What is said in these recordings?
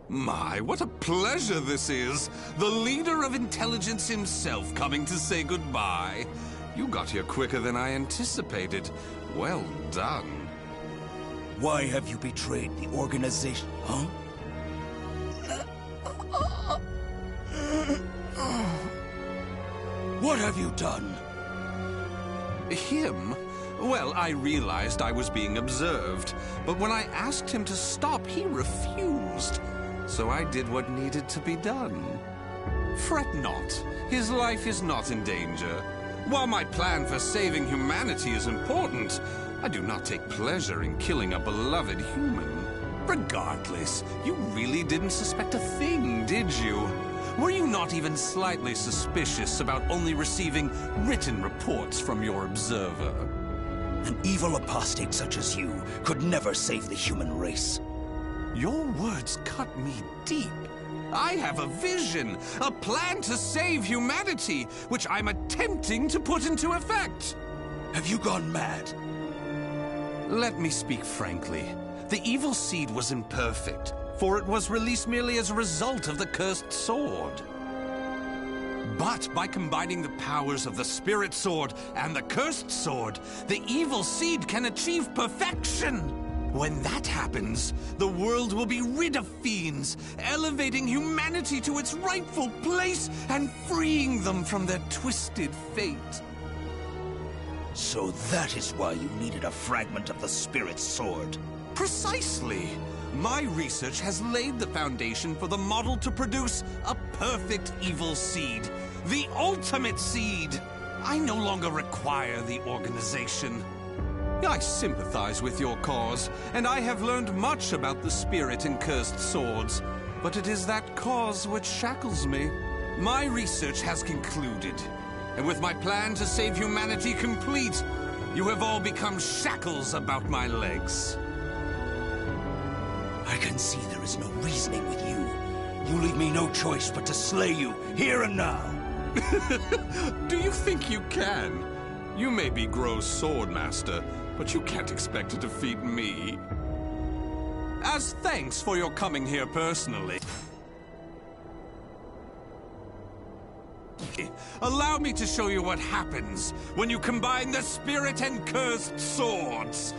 My, what a pleasure this is! The leader of intelligence himself coming to say goodbye. You got here quicker than I anticipated. Well done. Why have you betrayed the organization, huh? What have you done? Him? Well, I realized I was being observed, but when I asked him to stop, he refused. So I did what needed to be done. Fret not. His life is not in danger. While my plan for saving humanity is important, I do not take pleasure in killing a beloved human. Regardless, you really didn't suspect a thing, did you? Were you not even slightly suspicious about only receiving written reports from your observer? An evil apostate such as you could never save the human race. Your words cut me deep. I have a vision, a plan to save humanity, which I'm attempting to put into effect. Have you gone mad? Let me speak frankly. The evil seed was imperfect, for it was released merely as a result of the cursed sword. But by combining the powers of the spirit sword and the cursed sword, the evil seed can achieve perfection. When that happens, the world will be rid of fiends, elevating humanity to its rightful place and freeing them from their twisted fate. So that is why you needed a fragment of the spirit sword. Precisely. My research has laid the foundation for the model to produce a perfect evil seed. The ultimate seed. I no longer require the organization. I sympathize with your cause, and I have learned much about the spirit and cursed swords. But it is that cause which shackles me. My research has concluded, and with my plan to save humanity complete, you have all become shackles about my legs. I can see there is no reasoning with you. You leave me no choice but to slay you, here and now. Do you think you can? You may be Gro's swordmaster, but you can't expect to defeat me. As thanks for your coming here personally, allow me to show you what happens when you combine the spirit and cursed swords.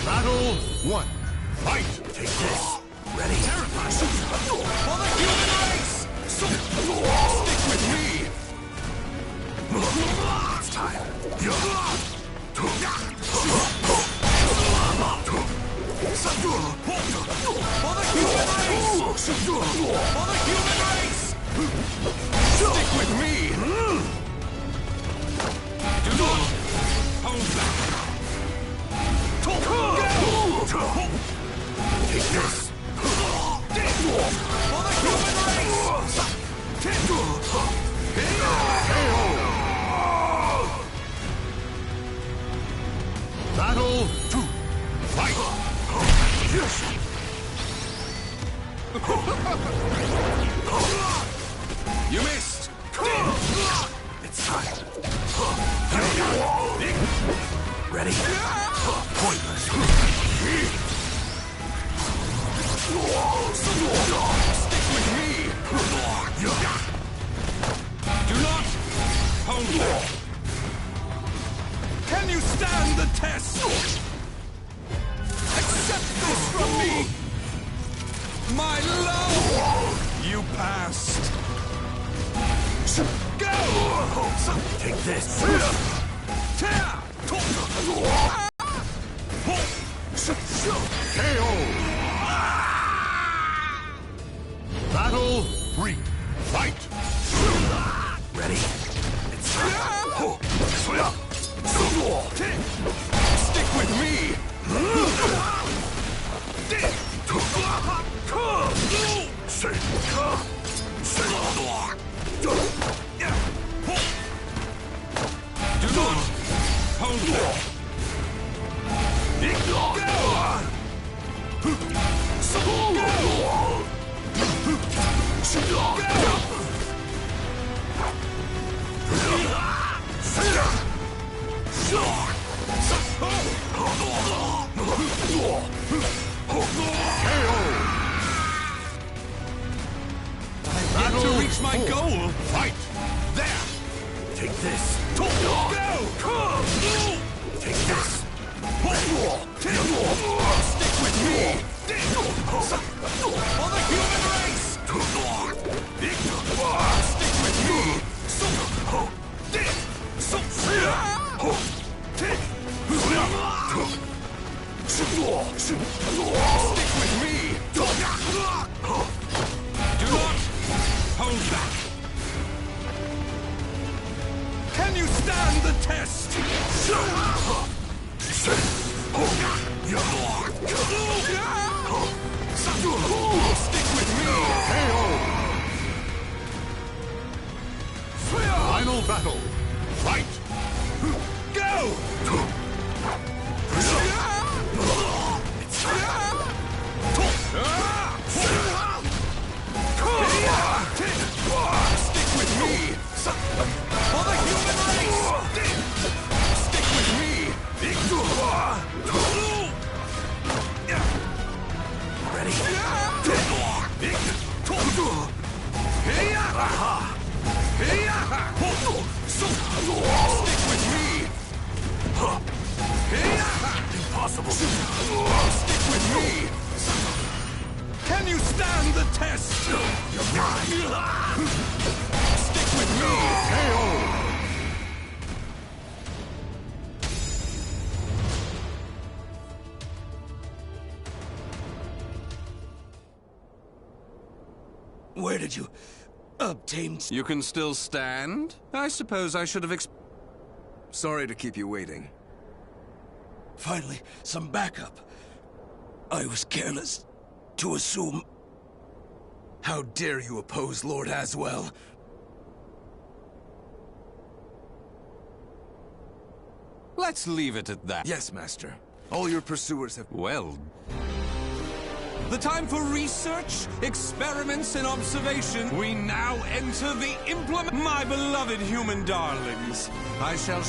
Battle 1. Fight! Take this! Ready? Terrified! For the human race! Stick with me! It's time. For the human race! For the human race! Stick with me! Do not hold back! Take this! For the human race! Battle 2. Fight! You missed! It's time. Ready? Pointless. Stick with me! Do not hold back! Can you stand the test? Accept this from me! My love! You passed! Go! Take this. KO! Battle 3. Fight! Ready? It's time. Stick with me! Do not hold back. I've yet to reach my goal. Fight! There! Take this! Go! Take this! Stick with me! For the human race! Stick with me! Stick with me! Do not hold back! Can you stand the test? Stick with me! Final battle! Fight! Go! Stick with me! For the human race! Stick with me! Ready? Stick with me! Impossible! Stick with me! Can you stand the test? You're mine! Stick with me! Where did you obtain... You can still stand? I suppose I should have Sorry to keep you waiting. Finally, some backup. I was careless to assume... How dare you oppose Lord Haswell? Let's leave it at that. Yes, Master. All your pursuers have... Well... The time for research, experiments, and observation. We now enter the implement... My beloved human darlings, I shall...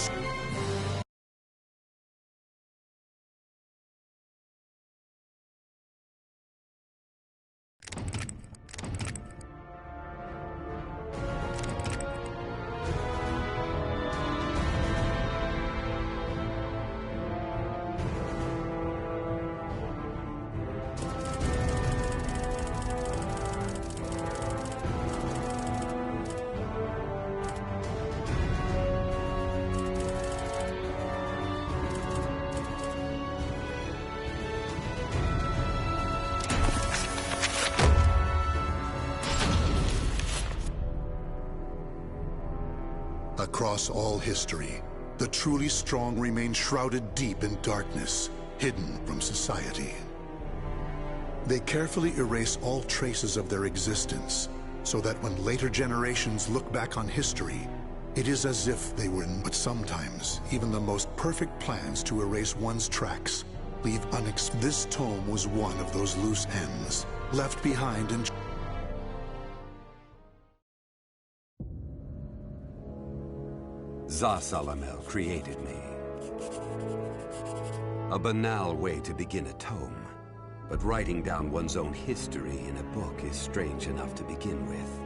Across all history, the truly strong remain shrouded deep in darkness, hidden from society. They carefully erase all traces of their existence, so that when later generations look back on history, it is as if they were in. But sometimes, even the most perfect plans to erase one's tracks leave This tome was one of those loose ends, left behind in... Zasalamel created me. A banal way to begin a tome, but writing down one's own history in a book is strange enough to begin with.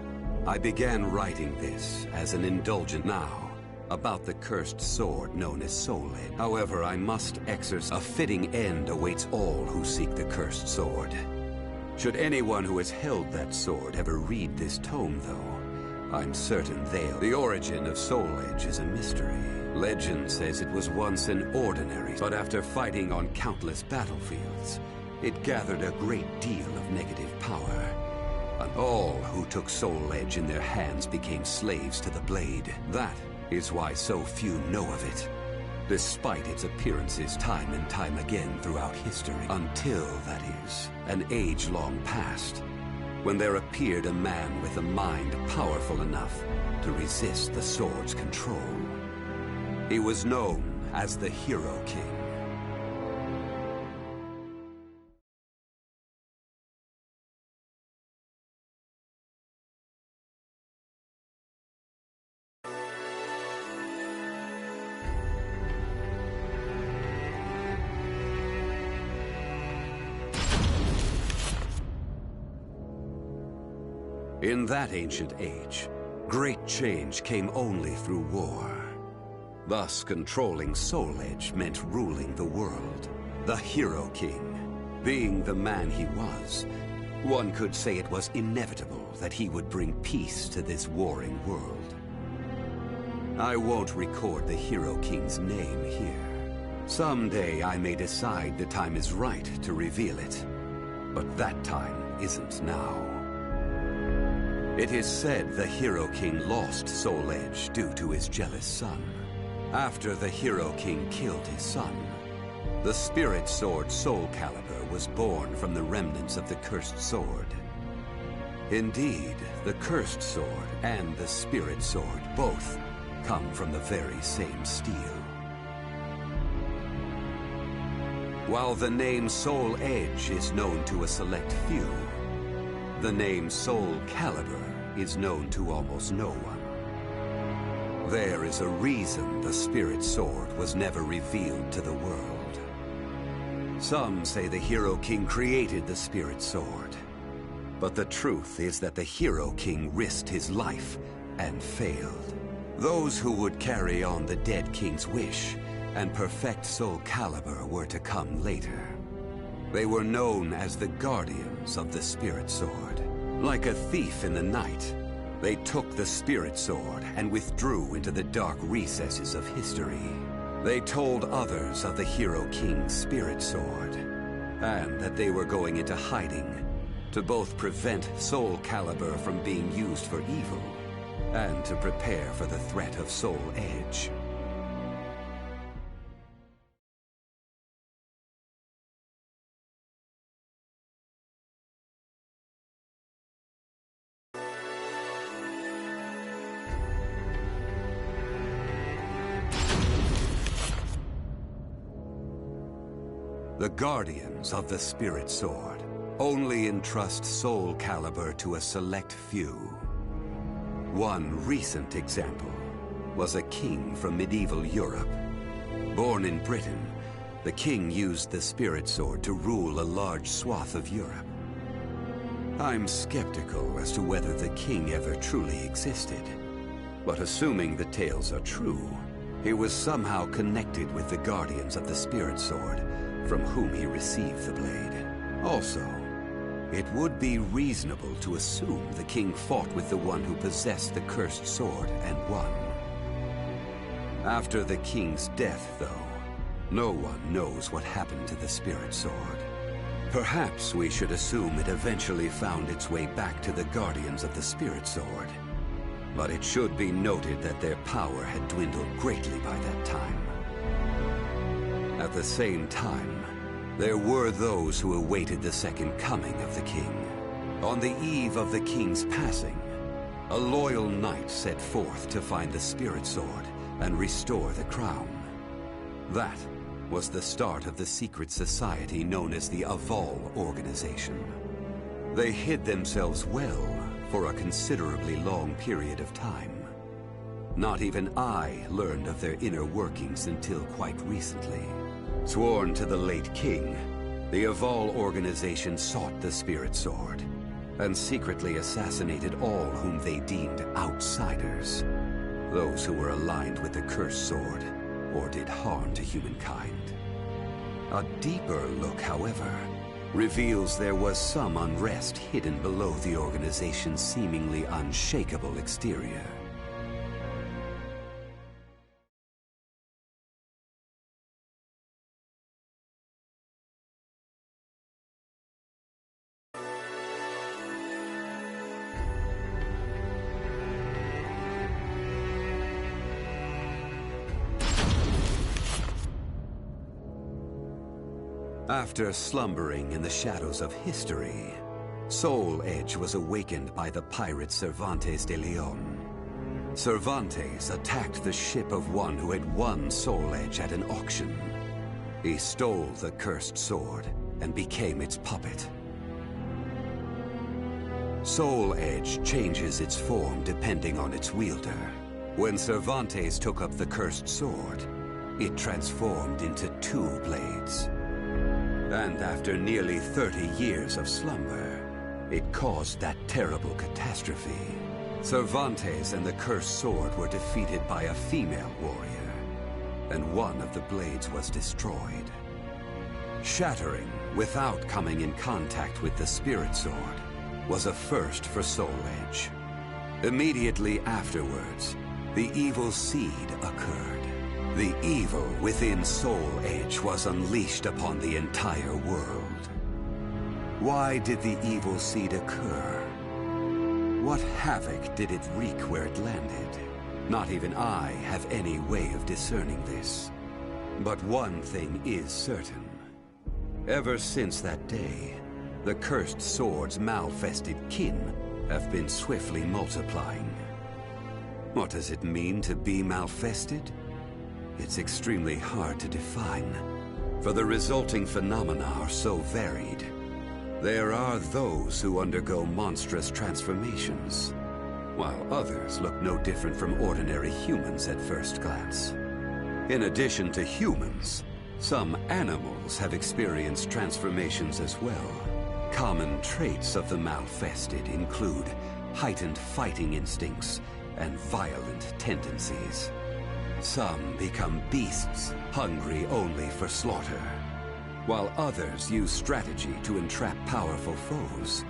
I began writing this as an indulgent now, about the cursed sword known as Soul Edge. However, I must exercise. A fitting end awaits all who seek the cursed sword. Should anyone who has held that sword ever read this tome, though, I'm certain they'll. The origin of Soul Edge is a mystery. Legend says it was once an ordinary, but after fighting on countless battlefields, it gathered a great deal of negative power. And all who took Soul Edge in their hands became slaves to the blade. That is why so few know of it, despite its appearances time and time again throughout history. Until, that is, an age long past, when there appeared a man with a mind powerful enough to resist the sword's control. He was known as the Hero King. In that ancient age, great change came only through war. Thus, controlling Soul Edge meant ruling the world. The Hero King. Being the man he was, one could say it was inevitable that he would bring peace to this warring world. I won't record the Hero King's name here. Someday I may decide the time is right to reveal it. But that time isn't now. It is said the Hero King lost Soul Edge due to his jealous son. After the Hero King killed his son, the spirit sword Soul Calibur was born from the remnants of the cursed sword. Indeed, the cursed sword and the spirit sword both come from the very same steel. While the name Soul Edge is known to a select few, the name Soul Calibur is known to almost no one. There is a reason the Spirit Sword was never revealed to the world. Some say the Hero King created the Spirit Sword. But the truth is that the Hero King risked his life and failed. Those who would carry on the dead king's wish and perfect Soul Calibur were to come later. They were known as the Guardians of the Spirit Sword. Like a thief in the night, they took the Spirit Sword and withdrew into the dark recesses of history. They told others of the Hero King's Spirit Sword, and that they were going into hiding to both prevent Soul Calibur from being used for evil, and to prepare for the threat of Soul Edge. The Guardians of the Spirit Sword only entrust Soul Calibur to a select few. One recent example was a king from medieval Europe. Born in Britain, the king used the Spirit Sword to rule a large swath of Europe. I'm skeptical as to whether the king ever truly existed, but assuming the tales are true, he was somehow connected with the Guardians of the Spirit Sword, from whom he received the blade. Also, it would be reasonable to assume the king fought with the one who possessed the cursed sword and won. After the king's death, though, no one knows what happened to the Spirit Sword. Perhaps we should assume it eventually found its way back to the Guardians of the Spirit Sword. But it should be noted that their power had dwindled greatly by that time. At the same time, there were those who awaited the second coming of the king. On the eve of the king's passing, a loyal knight set forth to find the Spirit Sword and restore the crown. That was the start of the secret society known as the Aval Organization. They hid themselves well for a considerably long period of time. Not even I learned of their inner workings until quite recently. Sworn to the late king, the Aval Organization sought the Spirit Sword, and secretly assassinated all whom they deemed outsiders. Those who were aligned with the Cursed Sword, or did harm to humankind. A deeper look, however, reveals there was some unrest hidden below the organization's seemingly unshakable exterior. After slumbering in the shadows of history, Soul Edge was awakened by the pirate Cervantes de Leon. Cervantes attacked the ship of one who had won Soul Edge at an auction. He stole the cursed sword and became its puppet. Soul Edge changes its form depending on its wielder. When Cervantes took up the cursed sword, it transformed into 2 blades. And after nearly 30 years of slumber, it caused that terrible catastrophe. Cervantes and the cursed sword were defeated by a female warrior, and one of the blades was destroyed. Shattering without coming in contact with the spirit sword was a first for Soul Edge. Immediately afterwards, the evil seed occurred. The evil within Soul Edge was unleashed upon the entire world. Why did the evil seed occur? What havoc did it wreak where it landed? Not even I have any way of discerning this. But one thing is certain. Ever since that day, the cursed sword's malfested kin have been swiftly multiplying. What does it mean to be malfested? It's extremely hard to define, for the resulting phenomena are so varied. There are those who undergo monstrous transformations, while others look no different from ordinary humans at first glance. In addition to humans, some animals have experienced transformations as well. Common traits of the malfested include heightened fighting instincts and violent tendencies. Some become beasts, hungry only for slaughter, while others use strategy to entrap powerful foes.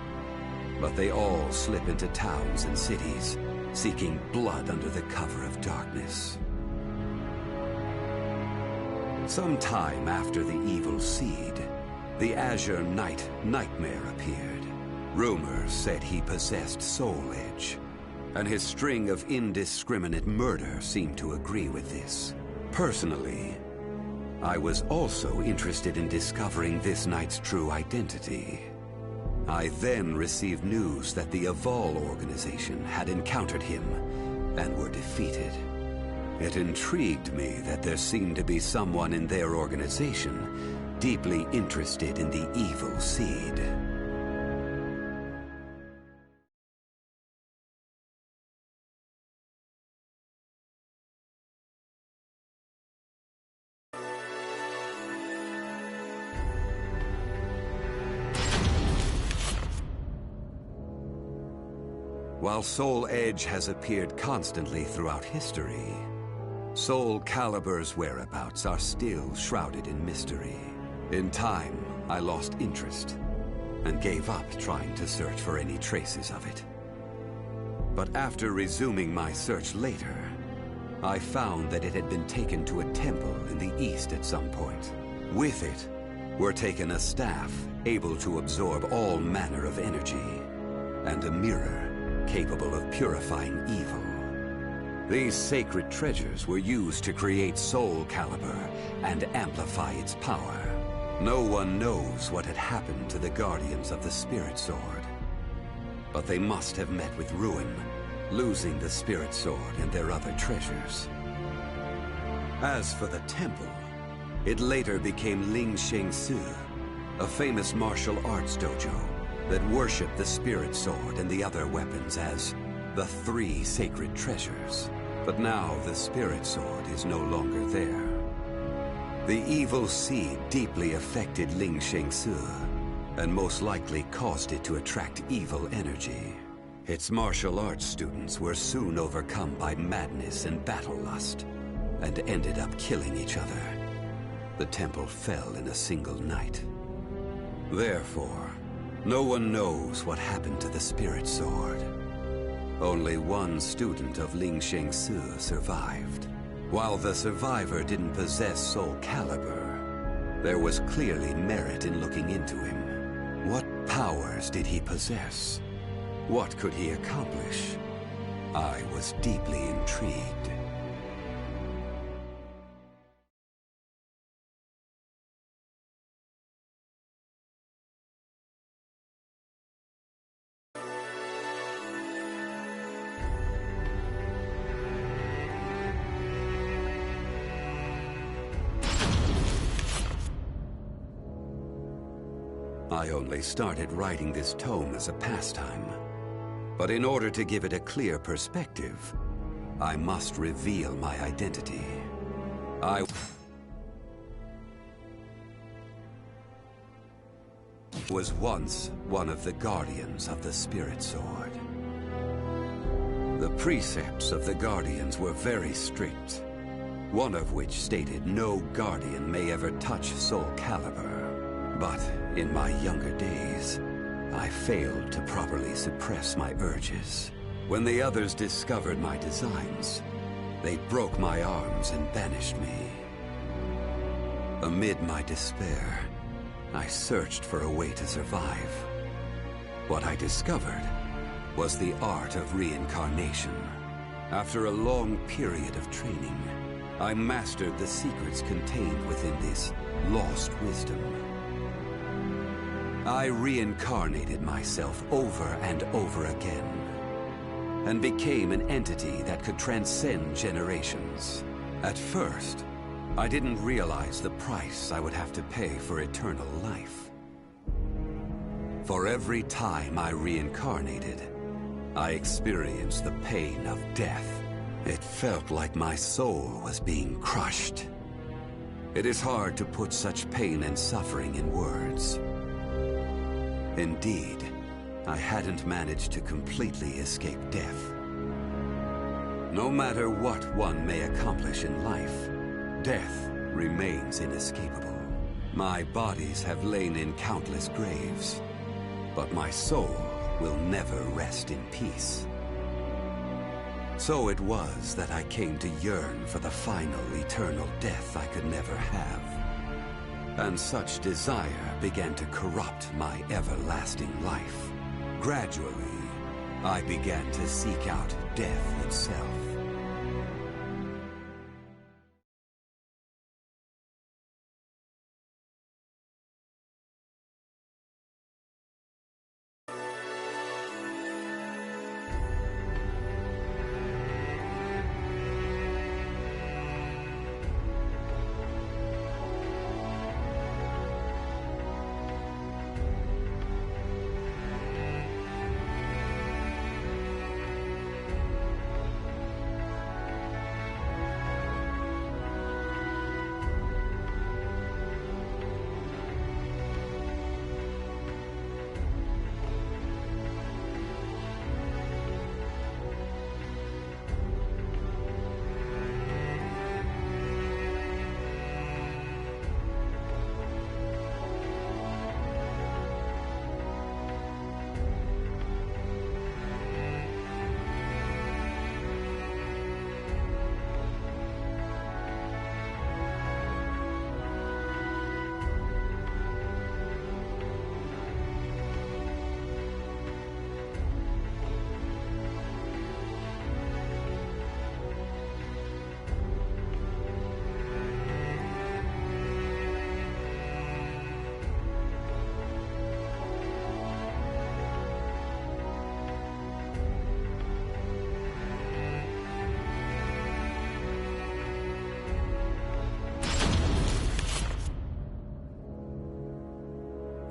But they all slip into towns and cities, seeking blood under the cover of darkness. Sometime after the evil seed, the Azure Knight Nightmare appeared. Rumors said he possessed Soul Edge, and his string of indiscriminate murder seemed to agree with this. Personally, I was also interested in discovering this knight's true identity. I then received news that the Aval organization had encountered him and were defeated. It intrigued me that there seemed to be someone in their organization deeply interested in the evil seed. While Soul Edge has appeared constantly throughout history, Soul Calibur's whereabouts are still shrouded in mystery. In time, I lost interest and gave up trying to search for any traces of it. But after resuming my search later, I found that it had been taken to a temple in the east at some point. With it were taken a staff able to absorb all manner of energy, and a mirror capable of purifying evil. These sacred treasures were used to create Soul Calibur and amplify its power. No one knows what had happened to the Guardians of the Spirit Sword, but they must have met with ruin, losing the Spirit Sword and their other treasures. As for the temple, it later became Ling Sheng Su, a famous martial arts dojo that worshipped the Spirit Sword and the other weapons as the 3 sacred treasures. But now the Spirit Sword is no longer there. The evil seed deeply affected Ling Sheng Su, and most likely caused it to attract evil energy. Its martial arts students were soon overcome by madness and battle lust, and ended up killing each other. The temple fell in a single night. Therefore, no one knows what happened to the Spirit Sword. Only one student of Ling Sheng Su survived. While the survivor didn't possess Soul Calibur, there was clearly merit in looking into him. What powers did he possess? What could he accomplish? I was deeply intrigued. I only started writing this tome as a pastime. But in order to give it a clear perspective, I must reveal my identity. I was once one of the guardians of the Spirit Sword. The precepts of the Guardians were very strict, one of which stated no Guardian may ever touch Soul Calibur. But in my younger days, I failed to properly suppress my urges. When the others discovered my designs, they broke my arms and banished me. Amid my despair, I searched for a way to survive. What I discovered was the art of reincarnation. After a long period of training, I mastered the secrets contained within this lost wisdom. I reincarnated myself over and over again, and became an entity that could transcend generations. At first, I didn't realize the price I would have to pay for eternal life. For every time I reincarnated, I experienced the pain of death. It felt like my soul was being crushed. It is hard to put such pain and suffering in words. Indeed, I hadn't managed to completely escape death. No matter what one may accomplish in life, death remains inescapable. My bodies have lain in countless graves, but my soul will never rest in peace. So it was that I came to yearn for the final eternal death I could never have. And such desire began to corrupt my everlasting life. Gradually, I began to seek out death itself.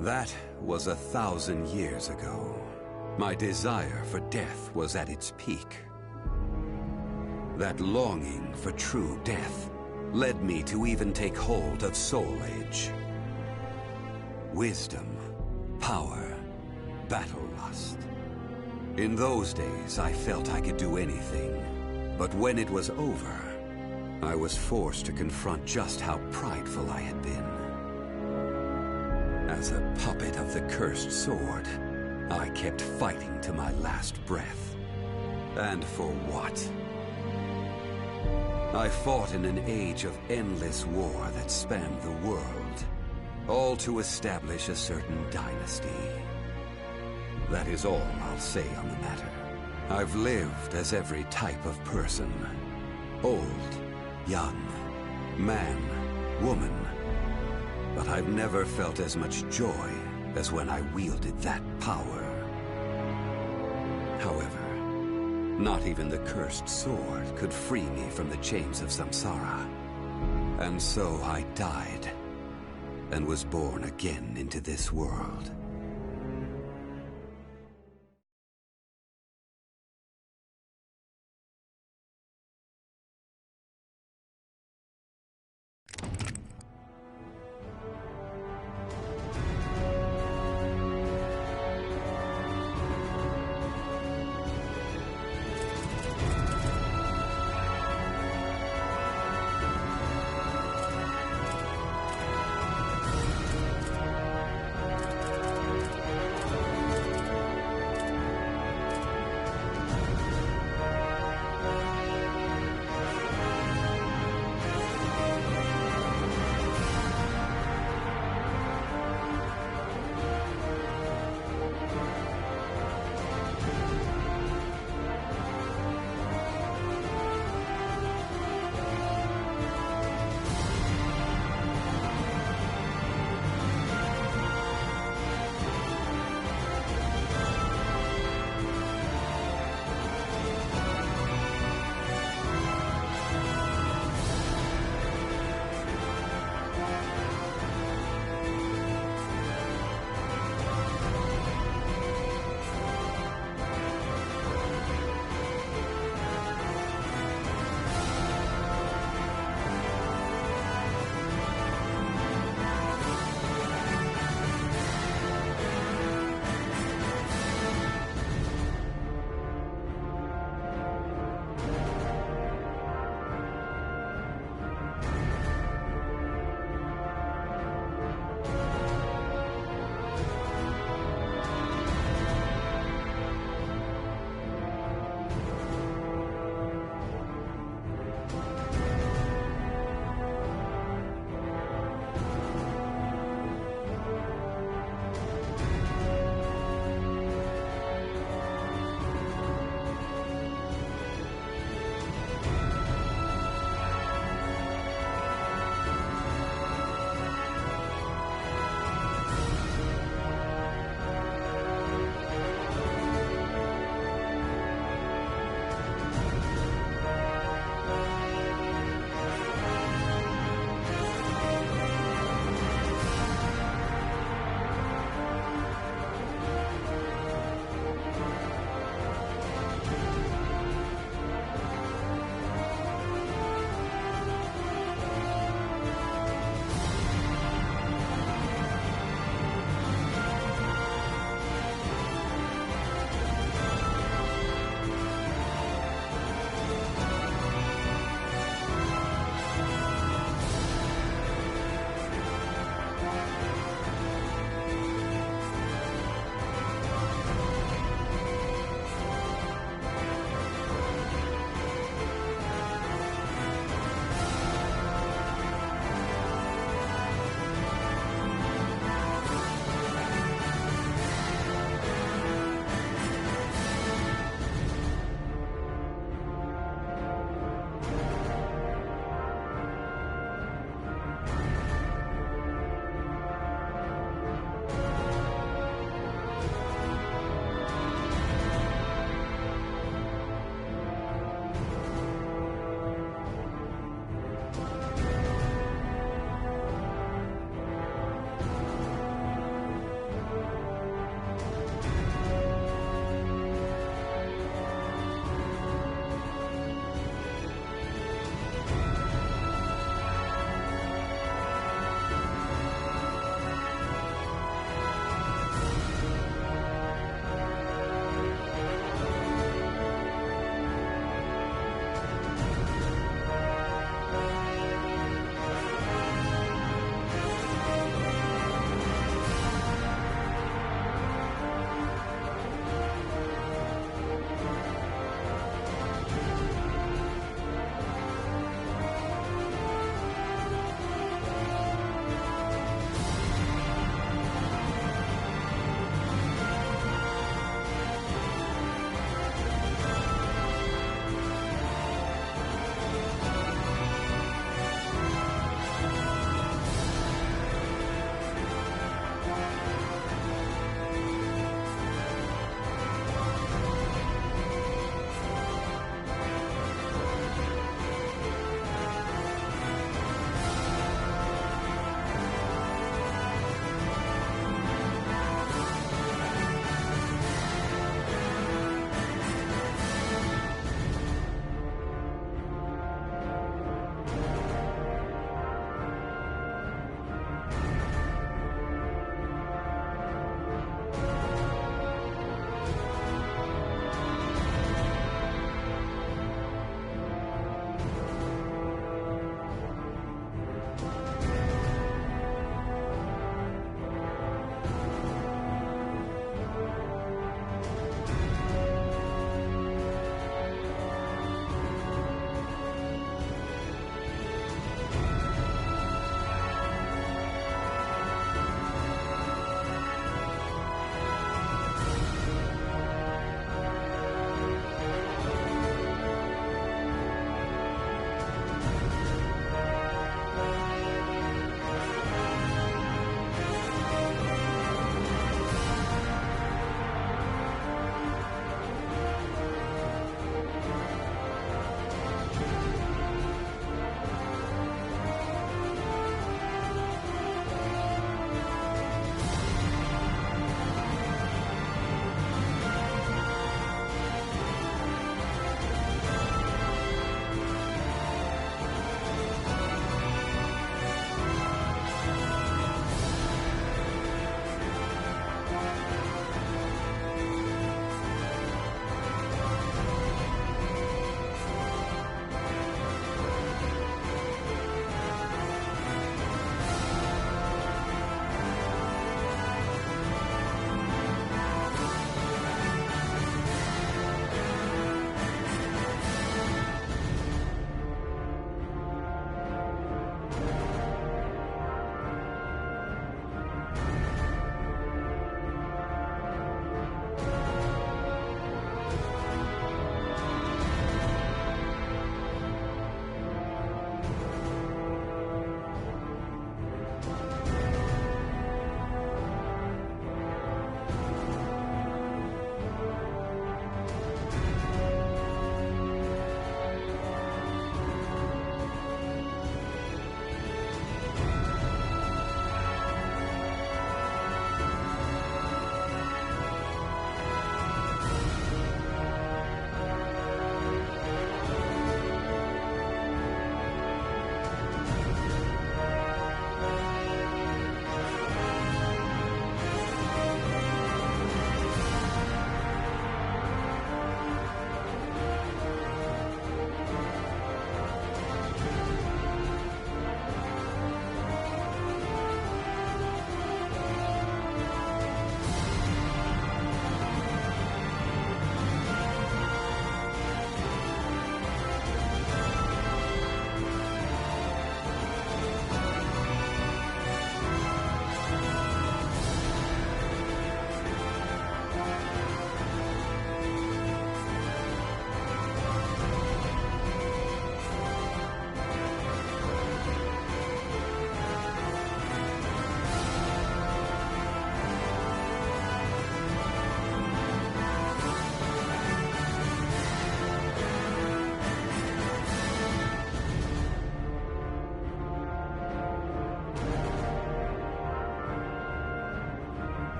That was 1,000 years ago. My desire for death was at its peak. That longing for true death led me to even take hold of Soul Edge. Wisdom, power, battle lust. In those days, I felt I could do anything. But when it was over, I was forced to confront just how prideful I had been. As a puppet of the cursed sword, I kept fighting to my last breath. And for what? I fought in an age of endless war that spanned the world, all to establish a certain dynasty. That is all I'll say on the matter. I've lived as every type of person. Old, young, man, woman. But I've never felt as much joy as when I wielded that power. However, not even the cursed sword could free me from the chains of samsara. And so I died. and was born again into this world.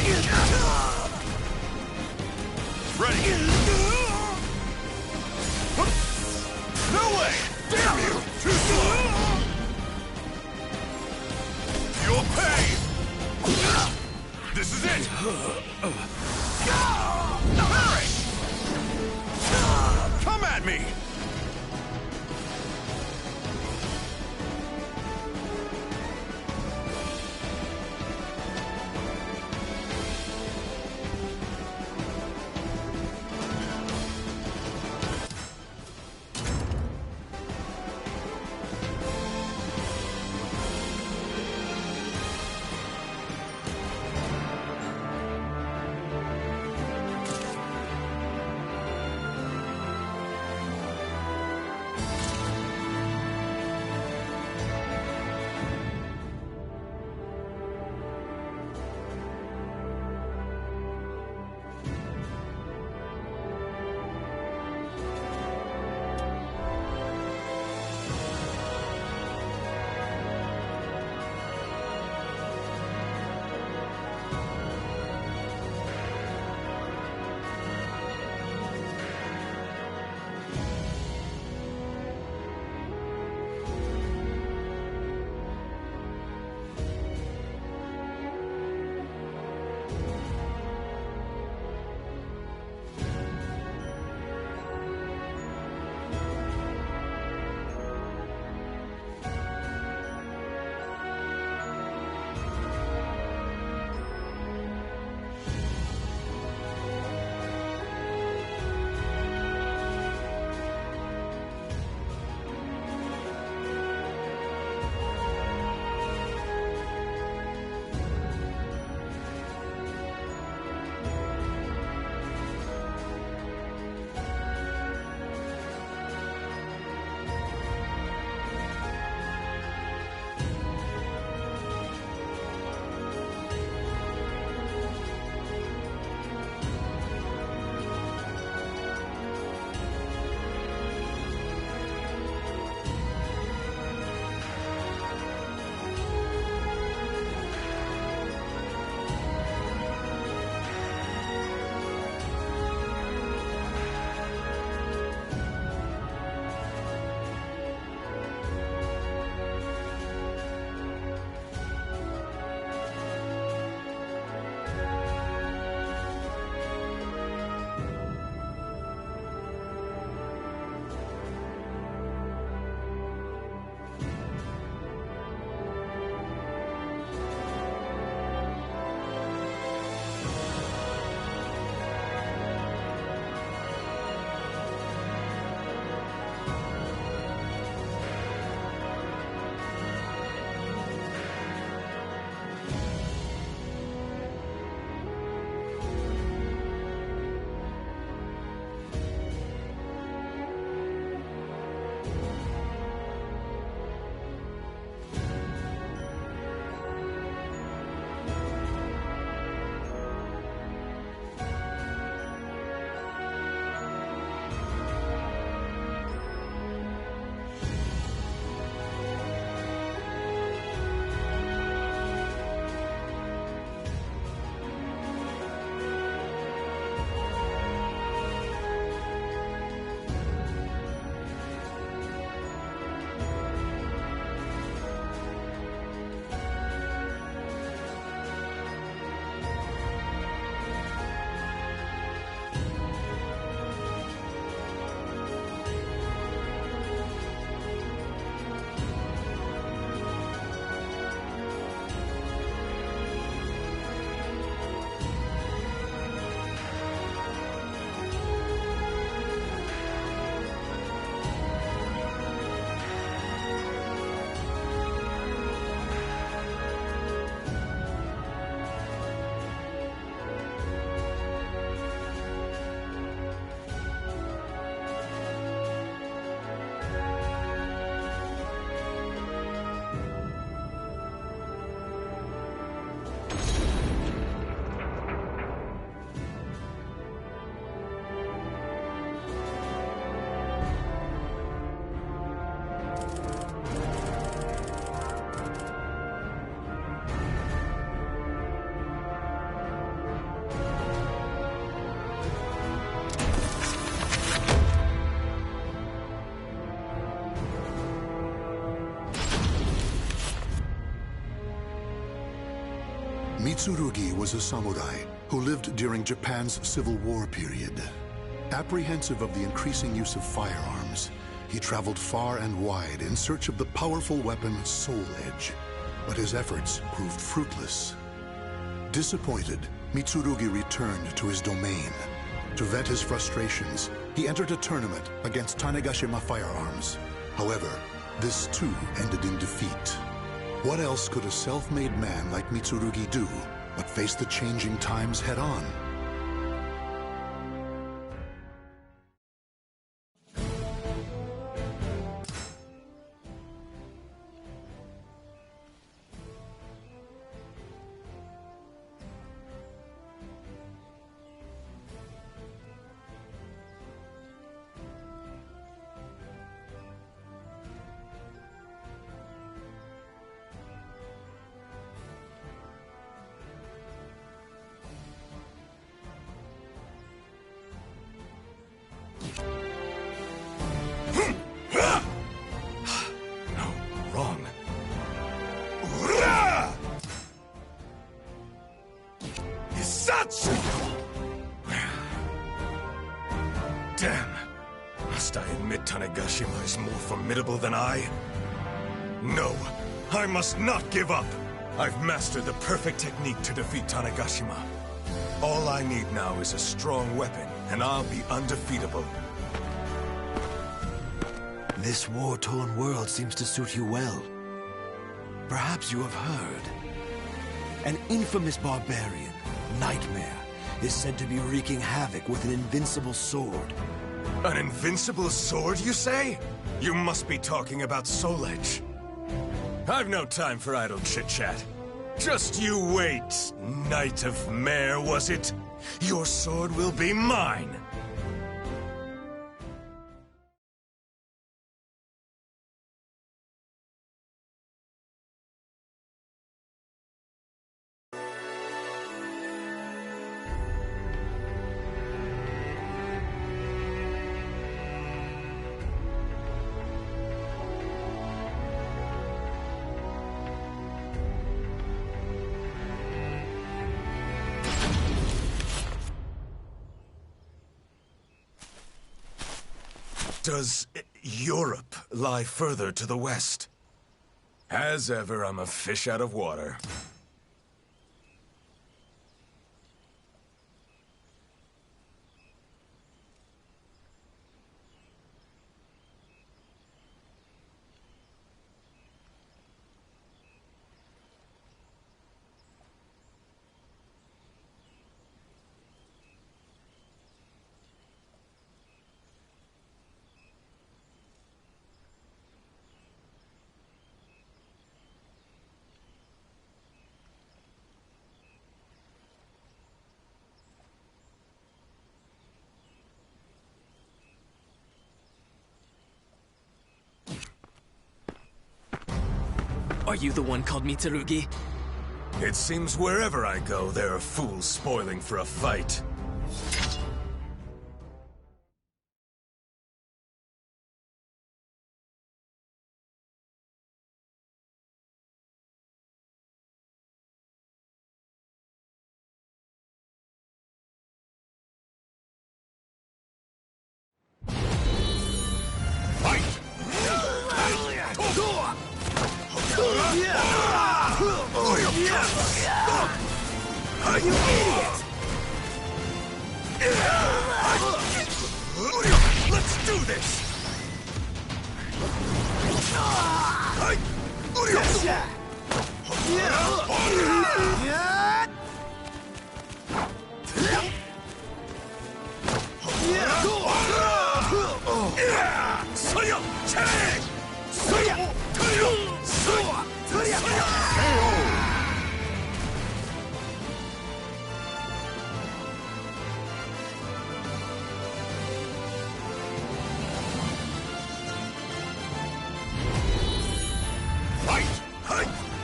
Ready! No way! Damn you! Too slow! You'll pay! This is it! Hurry! Come at me! Mitsurugi was a samurai who lived during Japan's Civil War period. Apprehensive of the increasing use of firearms, he traveled far and wide in search of the powerful weapon Soul Edge, but his efforts proved fruitless. Disappointed, Mitsurugi returned to his domain. To vent his frustrations, he entered a tournament against Tanegashima Firearms. However, this too ended in defeat. What else could a self-made man like Mitsurugi do but face the changing times head-on? Damn! Must I admit Tanegashima is more formidable than I? No! I must not give up! I've mastered the perfect technique to defeat Tanegashima. All I need now is a strong weapon, and I'll be undefeatable. This war-torn world seems to suit you well. Perhaps you have heard. An infamous barbarian, Nightmare, is said to be wreaking havoc with an invincible sword. An invincible sword, you say? You must be talking about Soul Edge. I've no time for idle chit-chat. Just you wait, Knight of Mare, was it? Your sword will be mine! Does Europe lie further to the west? As ever, I'm a fish out of water. Are you the one called Mitsurugi? It seems wherever I go, there are fools spoiling for a fight. You idiot! Let's do this!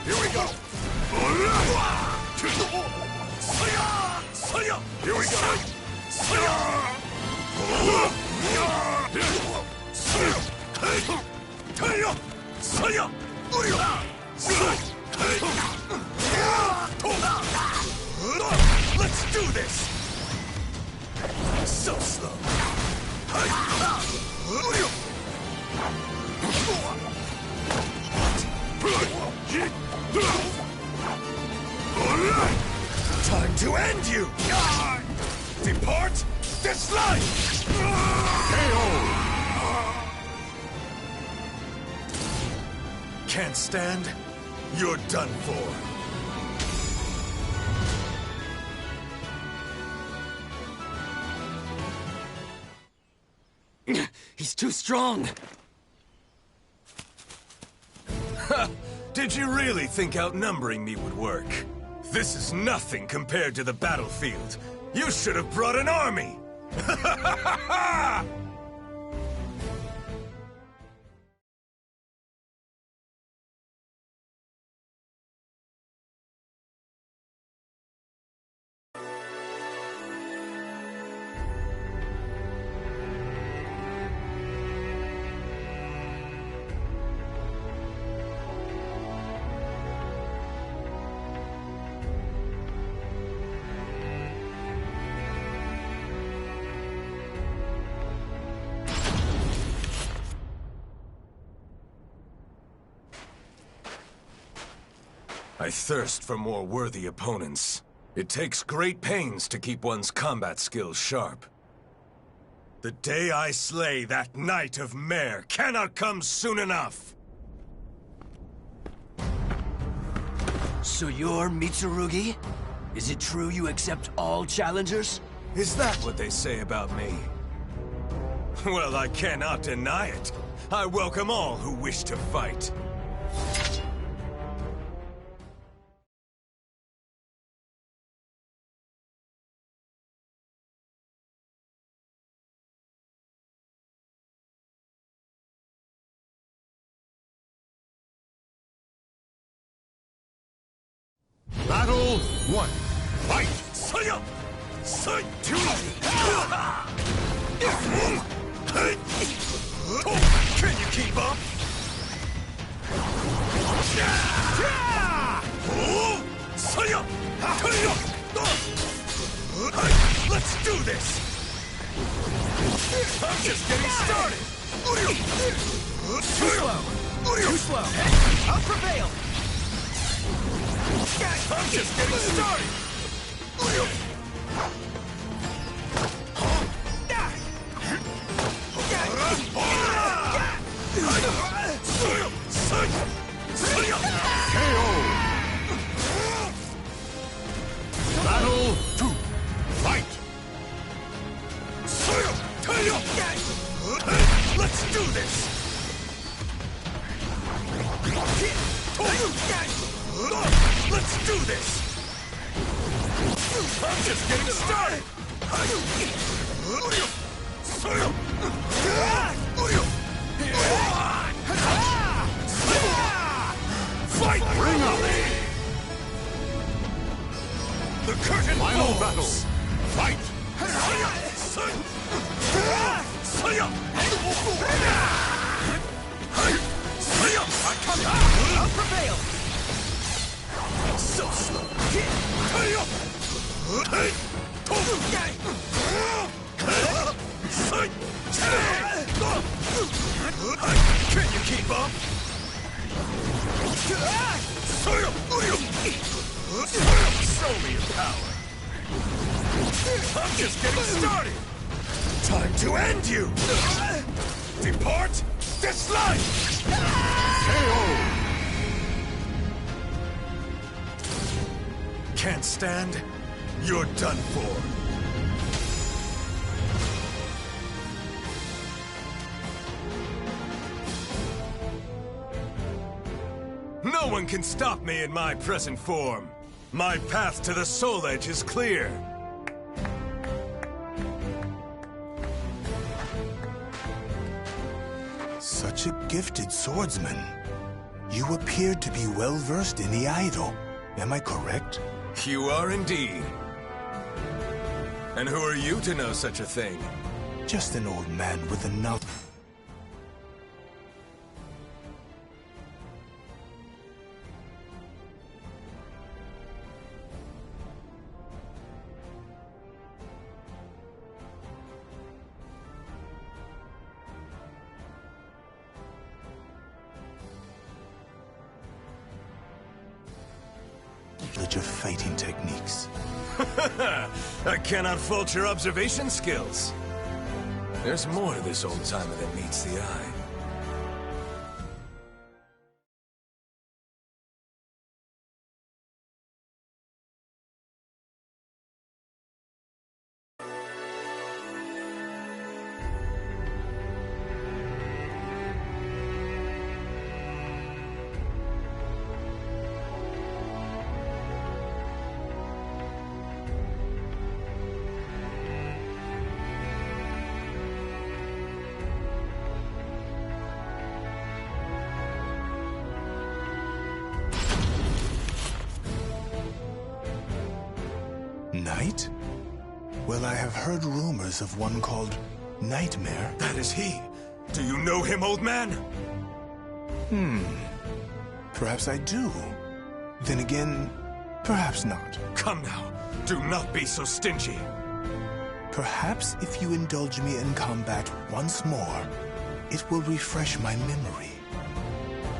Here we go! Here we go! So slow. Time to end you! Depart this life! Can't stand? You're done for. He's too strong! Did you really think outnumbering me would work? This is nothing compared to the battlefield. You should have brought an army! I thirst for more worthy opponents. It takes great pains to keep one's combat skills sharp. The day I slay that Knight of Mare cannot come soon enough! So you're Mitsurugi? Is it true you accept all challengers? Is that what they say about me? Well, I cannot deny it. I welcome all who wish to fight. Battle 1. Fight! Saya! Sai! Can you keep up? Saya! Let's do this! I'm just getting started! Too slow! Too slow! I'll prevail! I'm just getting started! Battle 2. Fight! Let's do this! Let's do this! I'm just getting started! Fight! Bring up! The curtain Final falls! battle! Fight! I come back! I'll prevail! So slow! Can you keep up? Show me your power! I'm just getting started! Time to end you! Depart this life! Can't stand? You're done for. No one can stop me in my present form. My path to the Soul Edge is clear. Such a gifted swordsman. You appeared to be well-versed in the idol. Am I correct? You are indeed. And who are you to know such a thing? Just an old man with enough... knowledge of fighting techniques. I cannot fault your observation skills. There's more to this old-timer than meets the eye. Knight? Well, I have heard rumors of one called Nightmare. That is he. Do you know him, old man? Perhaps I do. Then again, perhaps not. Come now. Do not be so stingy. Perhaps if you indulge me in combat once more, it will refresh my memory.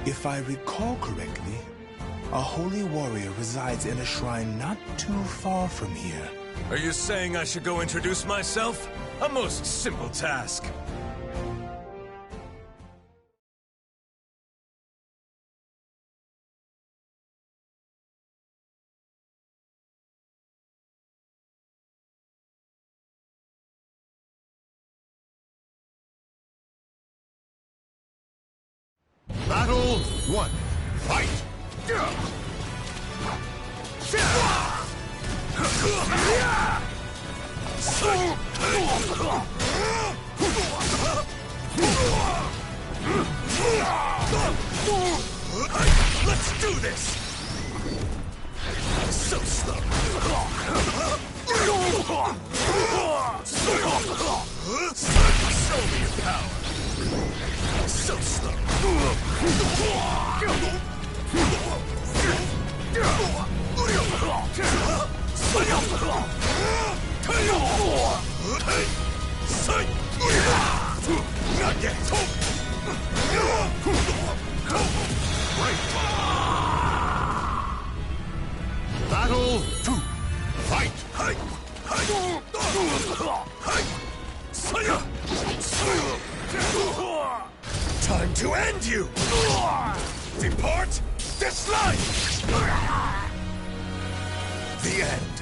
If I recall correctly, a holy warrior resides in a shrine not too far from here. Are you saying I should go introduce myself? A most simple task. Battle 1. Fight! Let's do this! So slow. Show me your power. So slow. Not yet. Battle 2. Fight! Time to end you! Depart this life! The end.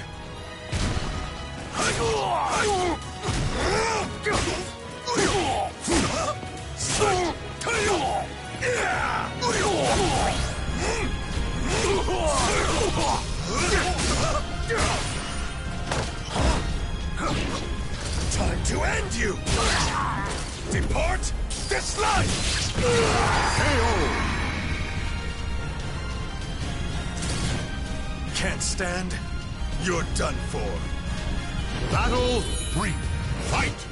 Time to end you! Depart this life! KO! Can't stand? You're done for. Battle 3. Fight!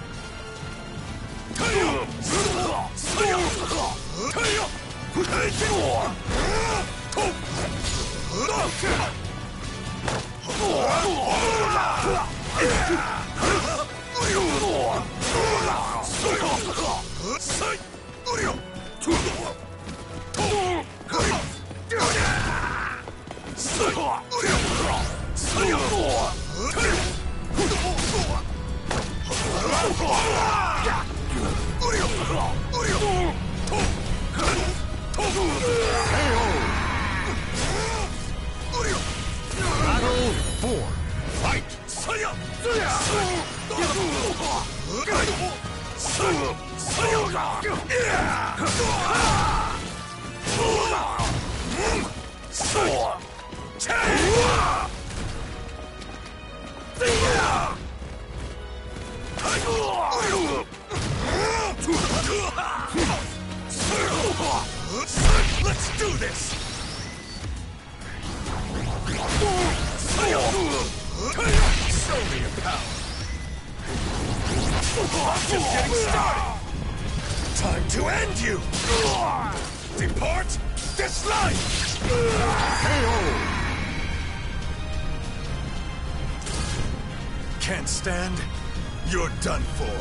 Battle 4. Fight! Let's do this! Show me your power! Just getting started! Time to end you! Depart this life! KO! Can't stand? You're done for.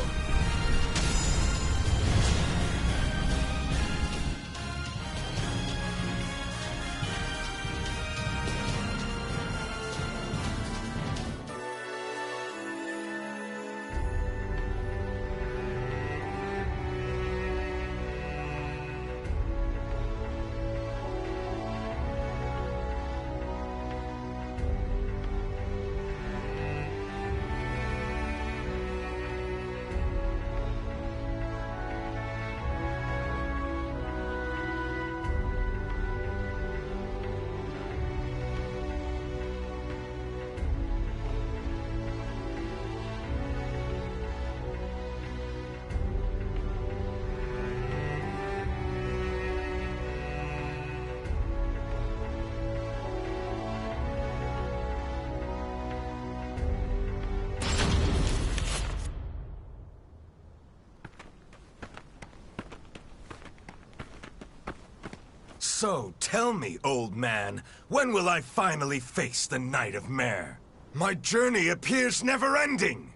So, tell me, old man, when will I finally face the Knight of Mare? My journey appears never-ending!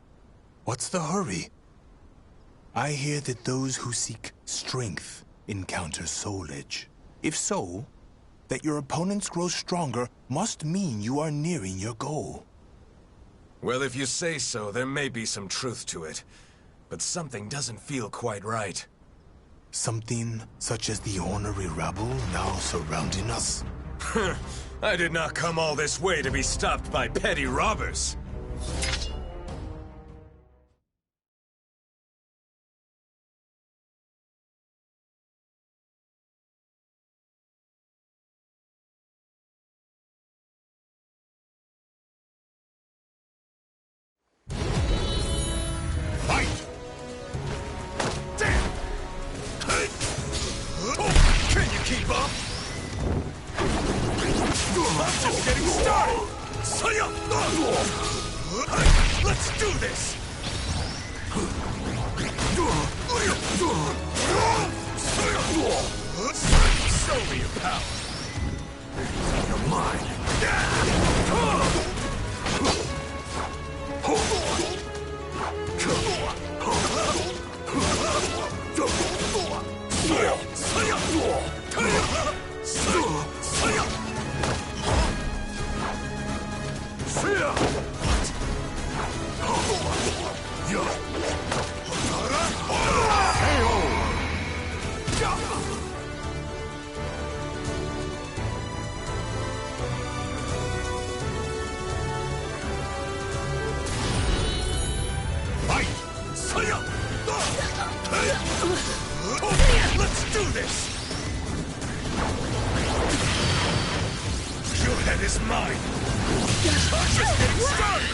What's the hurry? I hear that those who seek strength encounter soul edge. If so, that your opponents grow stronger must mean you are nearing your goal. Well, if you say so, there may be some truth to it. But something doesn't feel quite right. Something such as the ornery rabble now surrounding us? I did not come all this way to be stopped by petty robbers. Can you keep up? I'm just getting started! Let's do this! Show me your power! You're mine! Let's do this! Your head is mine! I'm just getting started!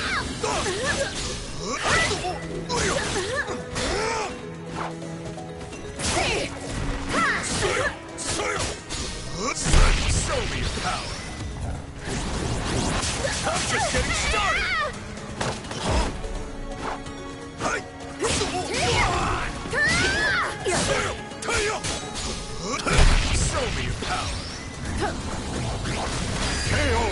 Show me your power! I'm just getting started! Show me your power! KO!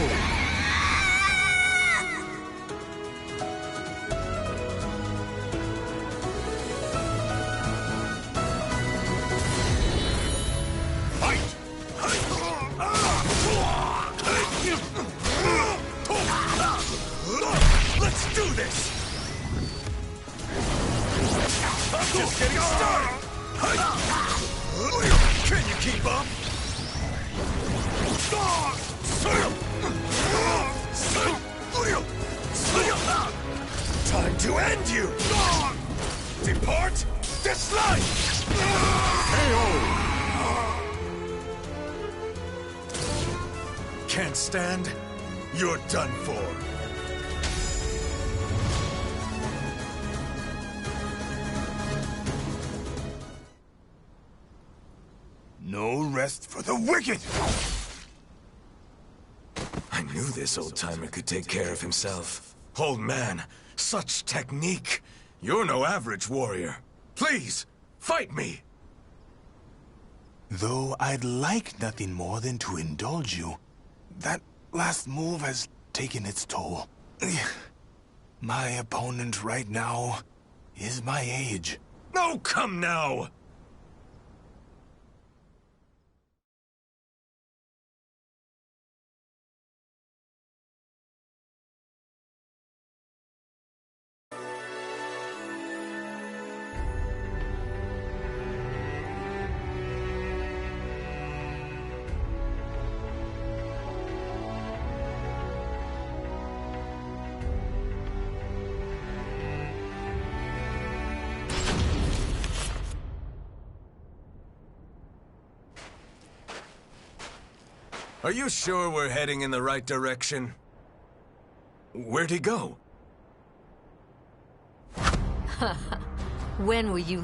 Fight! Let's do this! I'm just getting started! Can you keep up? Time to end you! Depart this life! KO! Can't stand? You're done for. No rest for the wicked! I knew this old-timer could take care of himself. Old man, such technique. You're no average warrior. Please, fight me! Though I'd like nothing more than to indulge you, that last move has taken its toll. My opponent right now is my age. Oh, come now! Are you sure we're heading in the right direction? Where'd he go? When will you...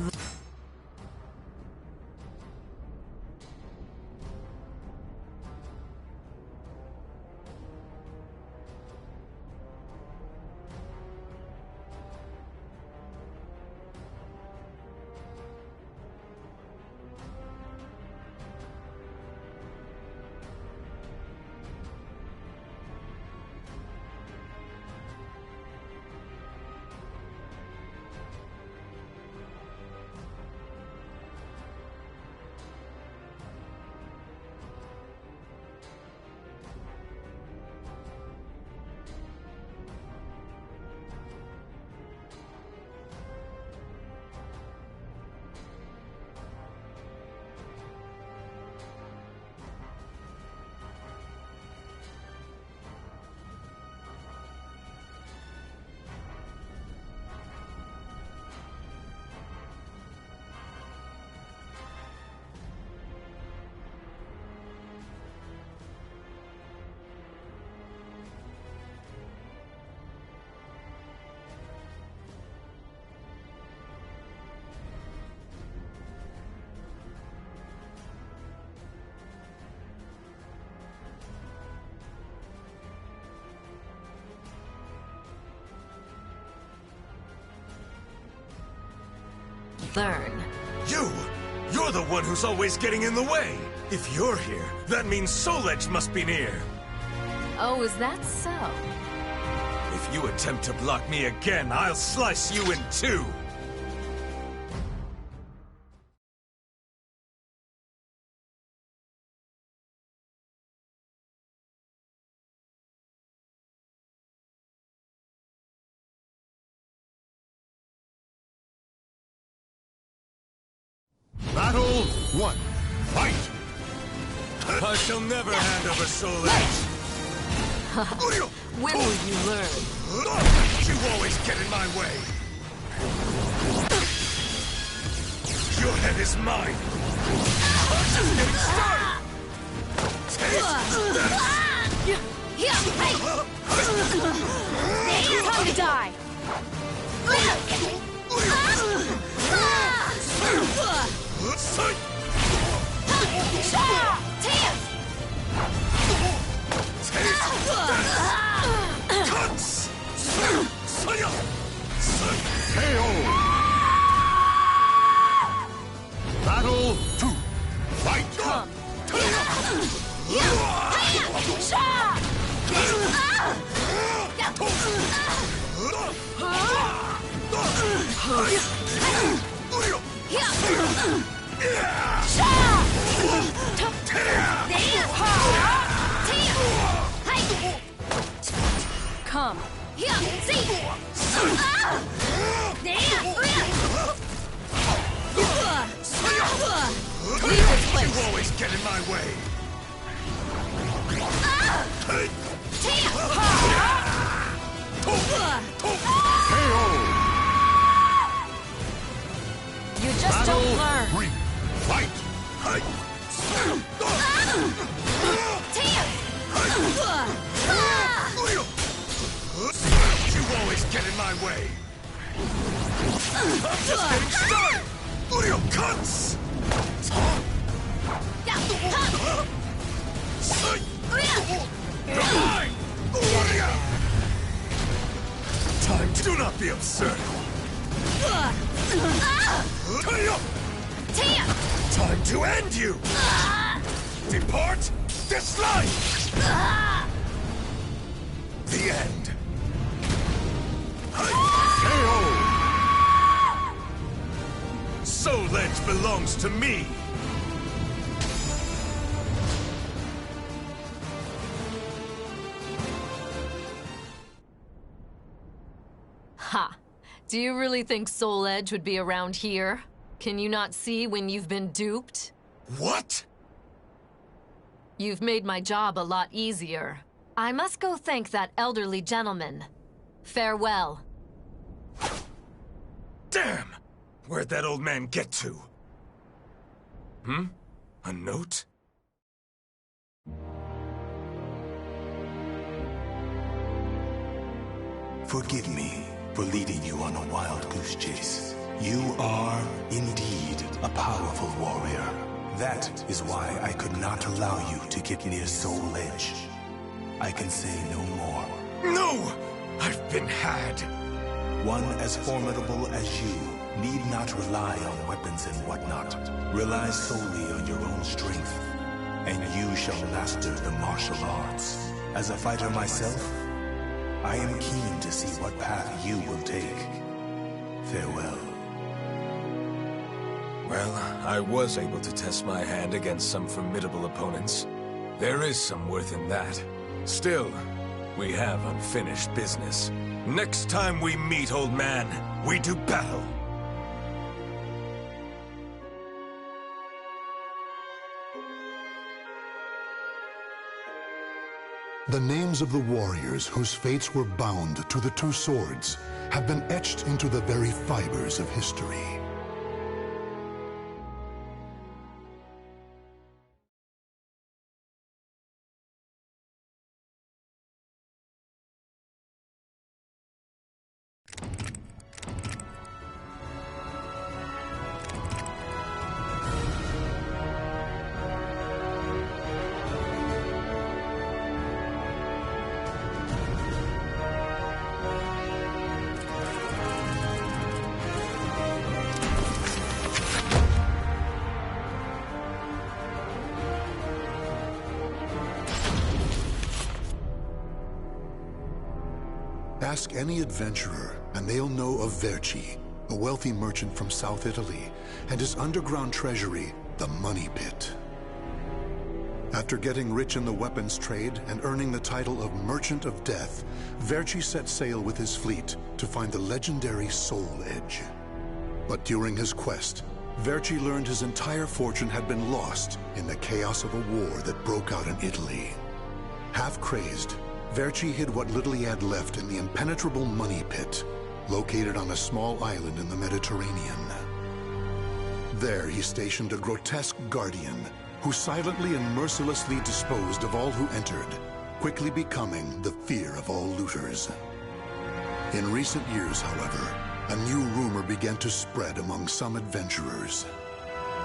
learn. You're the one who's always getting in the way. If you're here, that means Soul Edge must be near. Oh, is that so? If you attempt to block me again, I'll slice you in two. Battle 1. Fight! I shall never hand over Soul Edge. When will you learn? You always get in my way. Your head is mine. I'm just getting started. Time to die! Cuts! KO! Battle 2. Fight! Come! Come. You always get in my way. You just don't learn. 3. Fight! You always get in my way. I'm just getting started. Cuts! Mine! Time to... Do not be absurd. Time to end you! Depart this life! The end. KO! Soul Edge belongs to me! Ha! Do you really think Soul Edge would be around here? Can you not see when you've been duped? What? You've made my job a lot easier. I must go thank that elderly gentleman. Farewell. Damn! Where'd that old man get to? A note? Forgive me for leading you on a wild goose chase. You are, indeed, a powerful warrior. That is why I could not allow you to get near Soul Edge. I can say no more. No! I've been had! One as formidable as you need not rely on weapons and whatnot. Rely solely on your own strength, and you shall master the martial arts. As a fighter myself, I am keen to see what path you will take. Farewell. Well, I was able to test my hand against some formidable opponents. There is some worth in that. Still, we have unfinished business. Next time we meet, old man, we do battle. The names of the warriors whose fates were bound to the two swords have been etched into the very fibers of history. Ask any adventurer, and they'll know of Verci, a wealthy merchant from South Italy, and his underground treasury, the Money Pit. After getting rich in the weapons trade and earning the title of Merchant of Death, Verci set sail with his fleet to find the legendary Soul Edge. But during his quest, Verci learned his entire fortune had been lost in the chaos of a war that broke out in Italy. Half crazed, Verci hid what little he had left in the impenetrable Money Pit, located on a small island in the Mediterranean. There he stationed a grotesque guardian who silently and mercilessly disposed of all who entered, quickly becoming the fear of all looters. In recent years, however, a new rumor began to spread among some adventurers.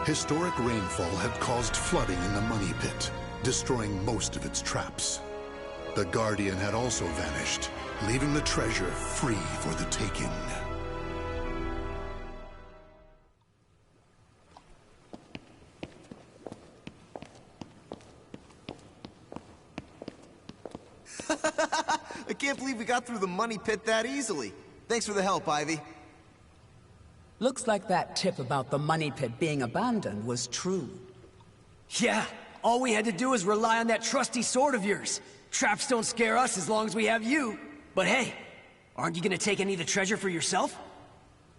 Historic rainfall had caused flooding in the Money Pit, destroying most of its traps. The Guardian had also vanished, leaving the treasure free for the taking. I can't believe we got through the Money Pit that easily. Thanks for the help, Ivy. Looks like that tip about the Money Pit being abandoned was true. Yeah, all we had to do was rely on that trusty sword of yours. Traps don't scare us as long as we have you. But hey, aren't you gonna take any of the treasure for yourself?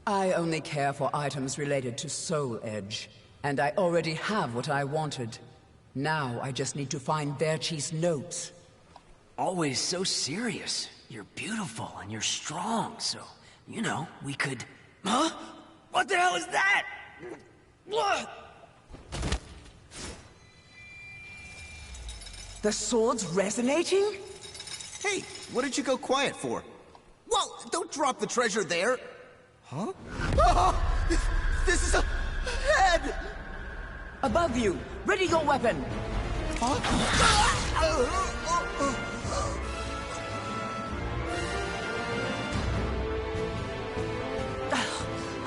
I only care for items related to Soul Edge, and I already have what I wanted. Now I just need to find Verci's notes. Always so serious. You're beautiful and you're strong, so, you know, we could... Huh? What the hell is that? The sword's resonating? Hey, what did you go quiet for? Whoa, don't drop the treasure there! Huh? Oh, this is a head! Above you! Ready your weapon!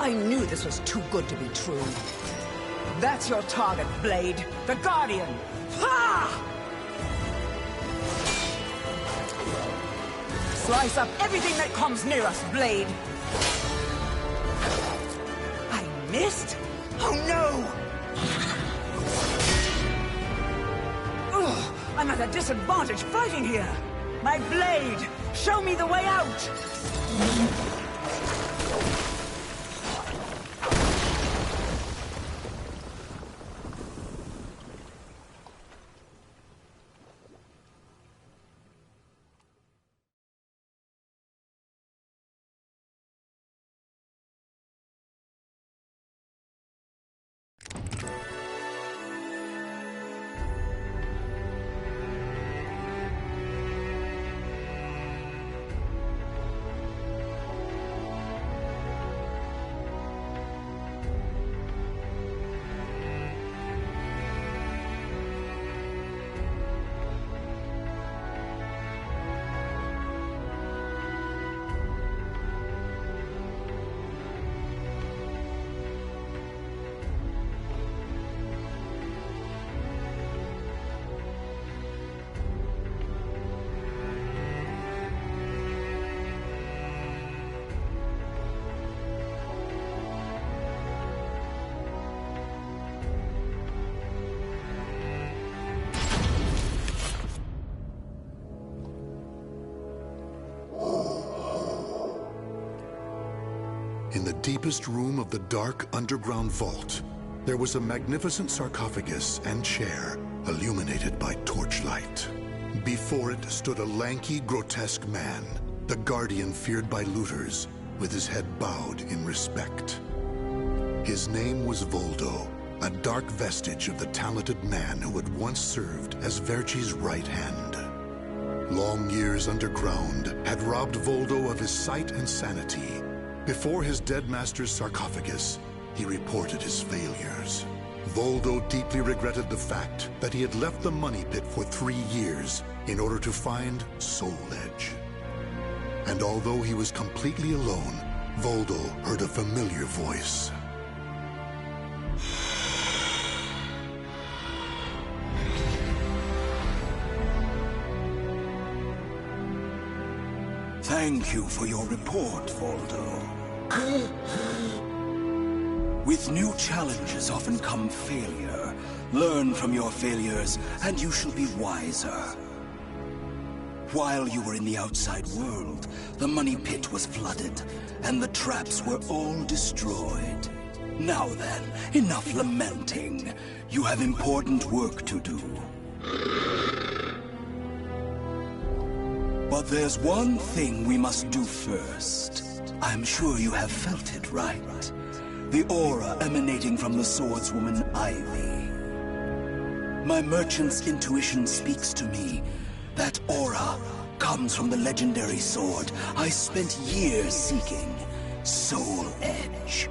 I knew this was too good to be true. That's your target, Blade. The Guardian! Ha! Slice up everything that comes near us, Blade! I missed? Oh no! Ugh, I'm at a disadvantage fighting here! My blade! Show me the way out! In the deepest room of the dark underground vault, there was a magnificent sarcophagus and chair illuminated by torchlight. Before it stood a lanky, grotesque man, the Guardian feared by looters, with his head bowed in respect. His name was Voldo, a dark vestige of the talented man who had once served as Verci's right hand. Long years underground had robbed Voldo of his sight and sanity. Before his dead master's sarcophagus, he reported his failures. Voldo deeply regretted the fact that he had left the Money Pit for 3 years in order to find Soul Edge. And although he was completely alone, Voldo heard a familiar voice. Thank you for your report, Voldo. With new challenges often come failure. Learn from your failures, and you shall be wiser. While you were in the outside world, the money pit was flooded, and the traps were all destroyed. Now then, enough lamenting. You have important work to do. But there's one thing we must do first. I'm sure you have felt it, right? The aura emanating from the swordswoman Ivy. My merchant's intuition speaks to me. That aura comes from the legendary sword I spent years seeking, Soul Edge.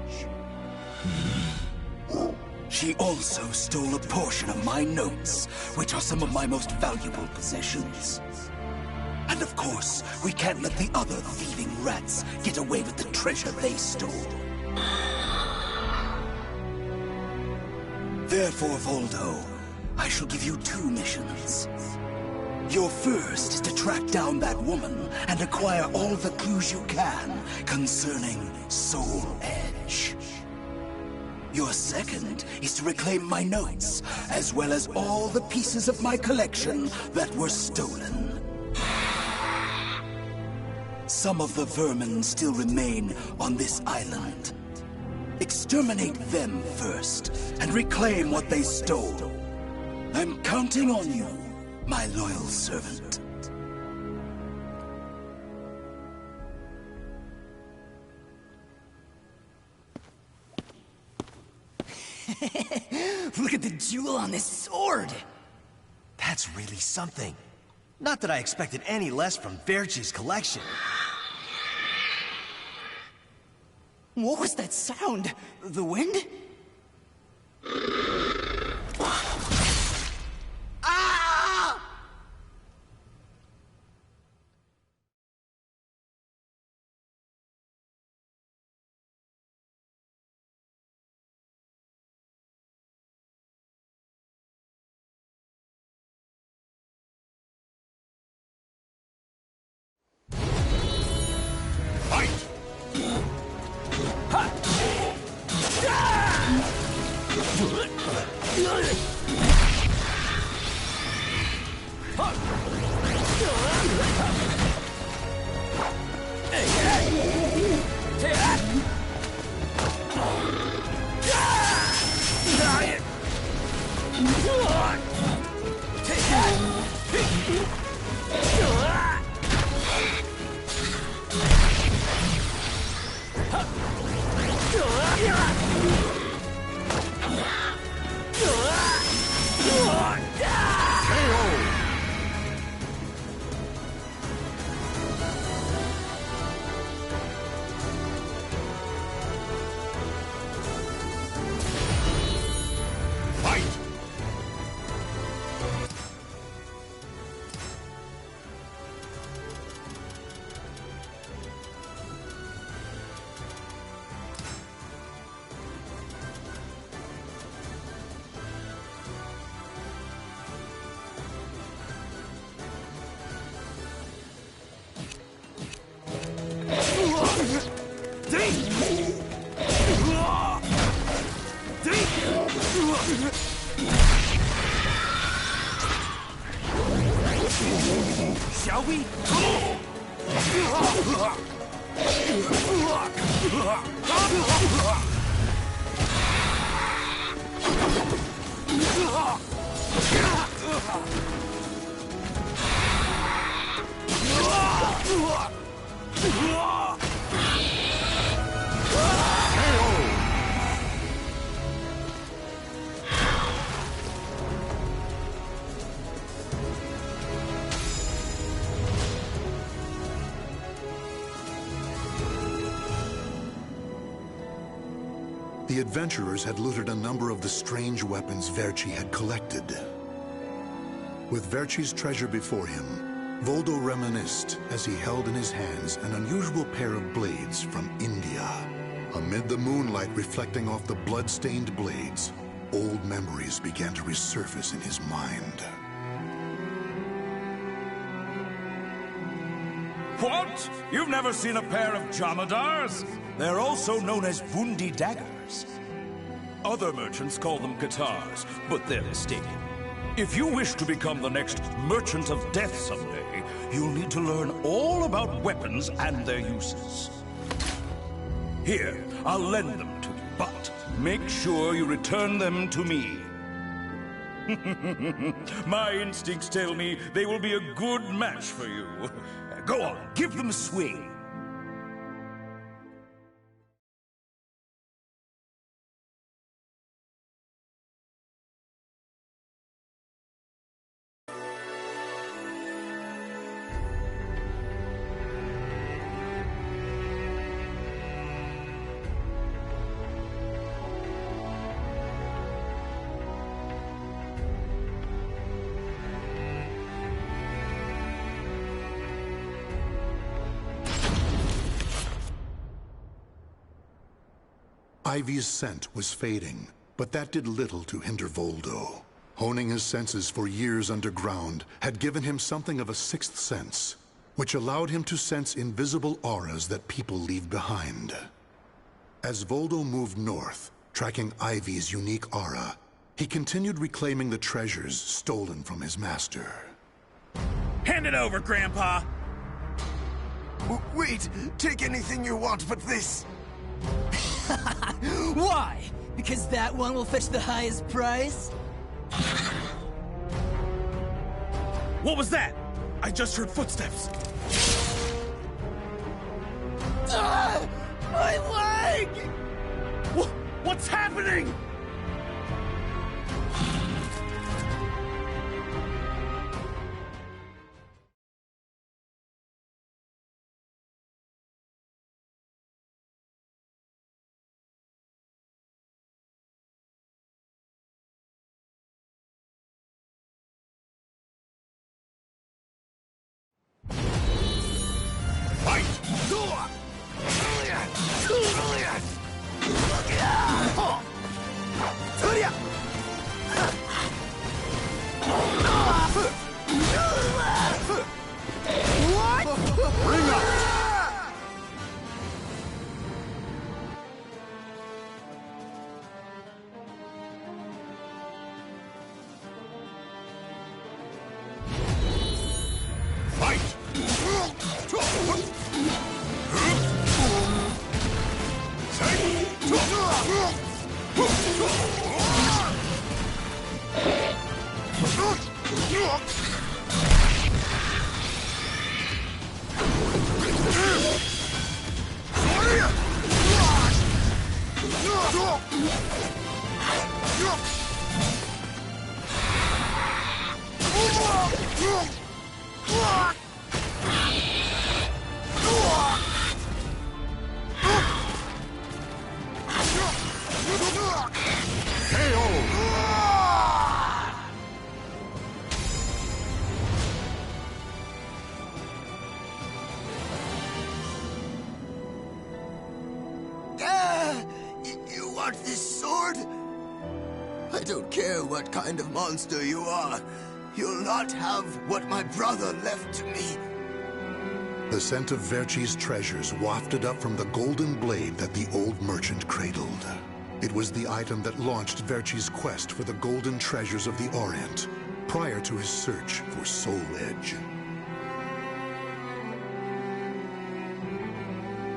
She also stole a portion of my notes, which are some of my most valuable possessions. And of course, we can't let the other thieving rats get away with the treasure they stole. Therefore, Voldo, I shall give you 2 missions. Your first is to track down that woman and acquire all the clues you can concerning Soul Edge. Your second is to reclaim my notes, as well as all the pieces of my collection that were stolen. Some of the vermin still remain on this island. Exterminate them first, and reclaim what they stole. I'm counting on you, my loyal servant. Look at the jewel on this sword! That's really something. Not that I expected any less from Verci's collection. What was that sound? The wind? Ah! Shall we? The adventurers had looted a number of the strange weapons Verci had collected. With Verci's treasure before him, Voldo reminisced as he held in his hands an unusual pair of blades from India. Amid the moonlight reflecting off the blood-stained blades, old memories began to resurface in his mind. What? You've never seen a pair of Jamadars? They're also known as Bundi daggers. Other merchants call them guitars, but they're mistaken. If you wish to become the next Merchant of Death someday, you'll need to learn all about weapons and their uses. Here, I'll lend them to you, but make sure you return them to me. My instincts tell me they will be a good match for you. Go on, give them a swing. Ivy's scent was fading, but that did little to hinder Voldo. Honing his senses for years underground had given him something of a sixth sense, which allowed him to sense invisible auras that people leave behind. As Voldo moved north, tracking Ivy's unique aura, he continued reclaiming the treasures stolen from his master. Hand it over, Grandpa! Wait! Take anything you want but this! Why? Because that one will fetch the highest price? What was that? I just heard footsteps. My leg! What's happening? You want this sword? I don't care what kind of monster you are. You'll not have what my brother left to me. The scent of Verchi's treasures wafted up from the golden blade that the old merchant cradled. It was the item that launched Verchi's quest for the golden treasures of the Orient, prior to his search for Soul Edge.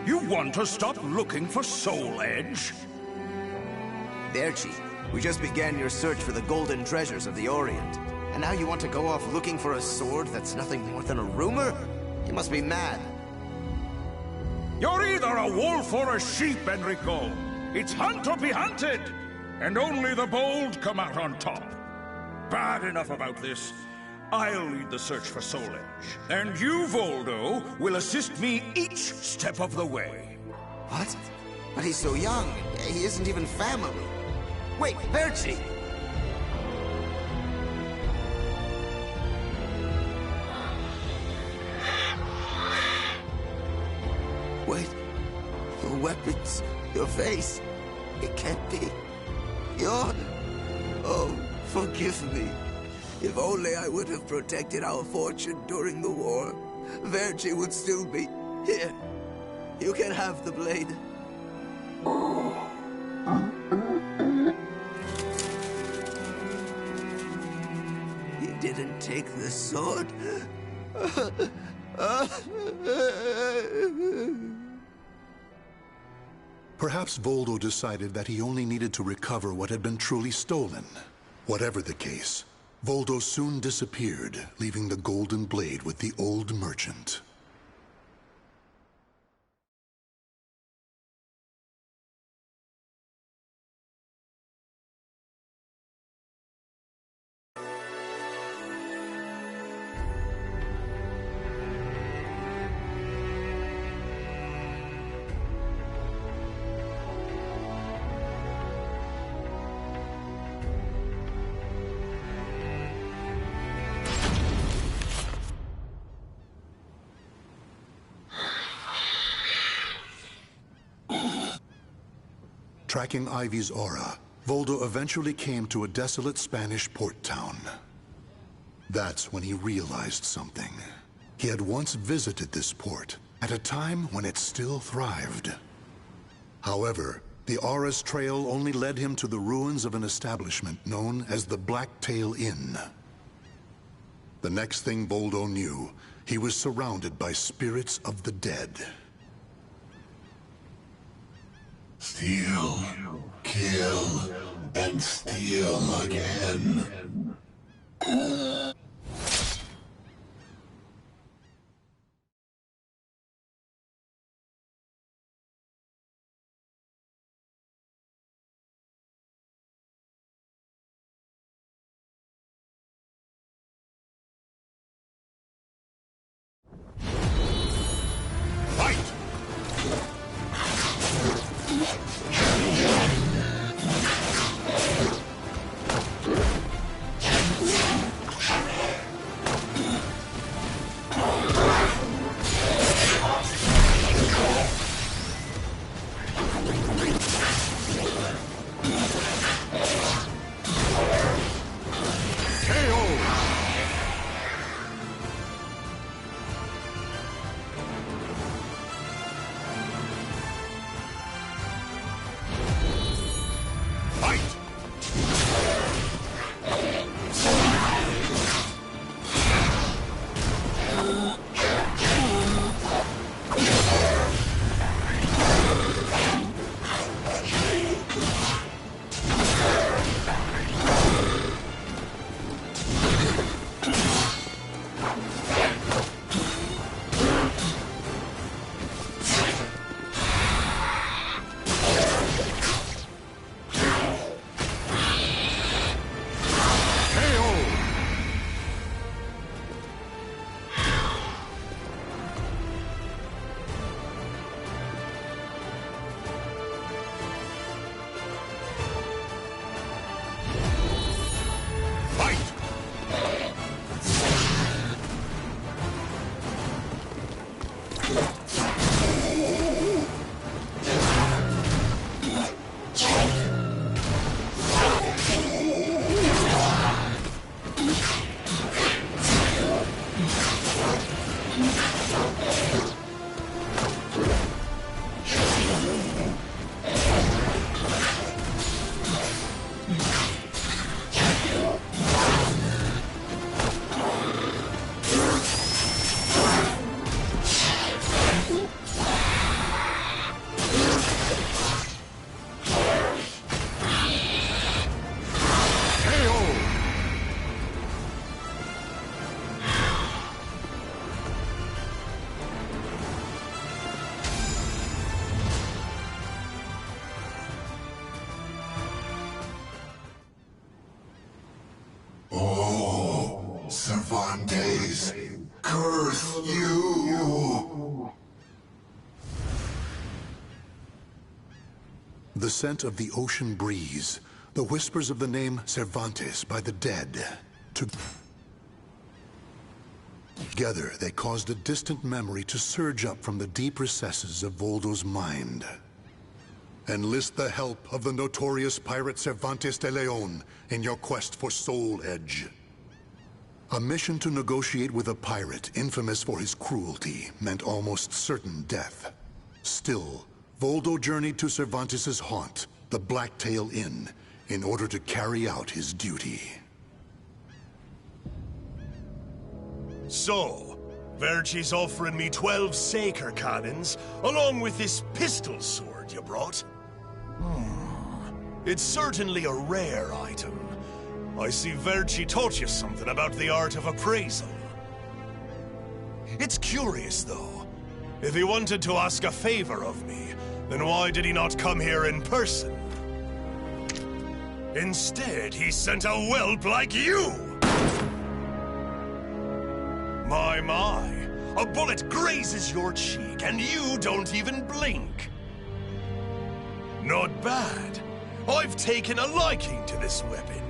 You want to stop looking for Soul Edge? Verchi, we just began your search for the golden treasures of the Orient. And now you want to go off looking for a sword that's nothing more than a rumor? You must be mad. You're either a wolf or a sheep, Enrico. It's hunt or be hunted. And only the bold come out on top. Bad enough about this. I'll lead the search for Soul Edge. And you, Voldo, will assist me each step of the way. What? But he's so young. He isn't even family. Wait, Verchi! Wait. Your weapons, your face. It can't be. Your... Oh, forgive me. If only I would have protected our fortune during the war. Verci would still be here. You can have the blade. He didn't take the sword. Perhaps Voldo decided that he only needed to recover what had been truly stolen. Whatever the case, Voldo soon disappeared, leaving the golden blade with the old merchant. Tracking Ivy's aura, Voldo eventually came to a desolate Spanish port town. That's when he realized something. He had once visited this port, at a time when it still thrived. However, the aura's trail only led him to the ruins of an establishment known as the Blacktail Inn. The next thing Voldo knew, he was surrounded by spirits of the dead. Steal, kill, and steal again. Cervantes, curse you! The scent of the ocean breeze, the whispers of the name Cervantes by the dead. Together, they caused a distant memory to surge up from the deep recesses of Voldo's mind. Enlist the help of the notorious pirate Cervantes de Leon in your quest for Soul Edge. A mission to negotiate with a pirate infamous for his cruelty meant almost certain death. Still, Voldo journeyed to Cervantes' haunt, the Blacktail Inn, in order to carry out his duty. So, Verci's offering me 12 Saker cannons, along with this pistol sword you brought. It's certainly a rare item. I see Verci taught you something about the art of appraisal. It's curious, though. If he wanted to ask a favor of me, then why did he not come here in person? Instead, he sent a whelp like you! My. A bullet grazes your cheek, and you don't even blink. Not bad. I've taken a liking to this weapon.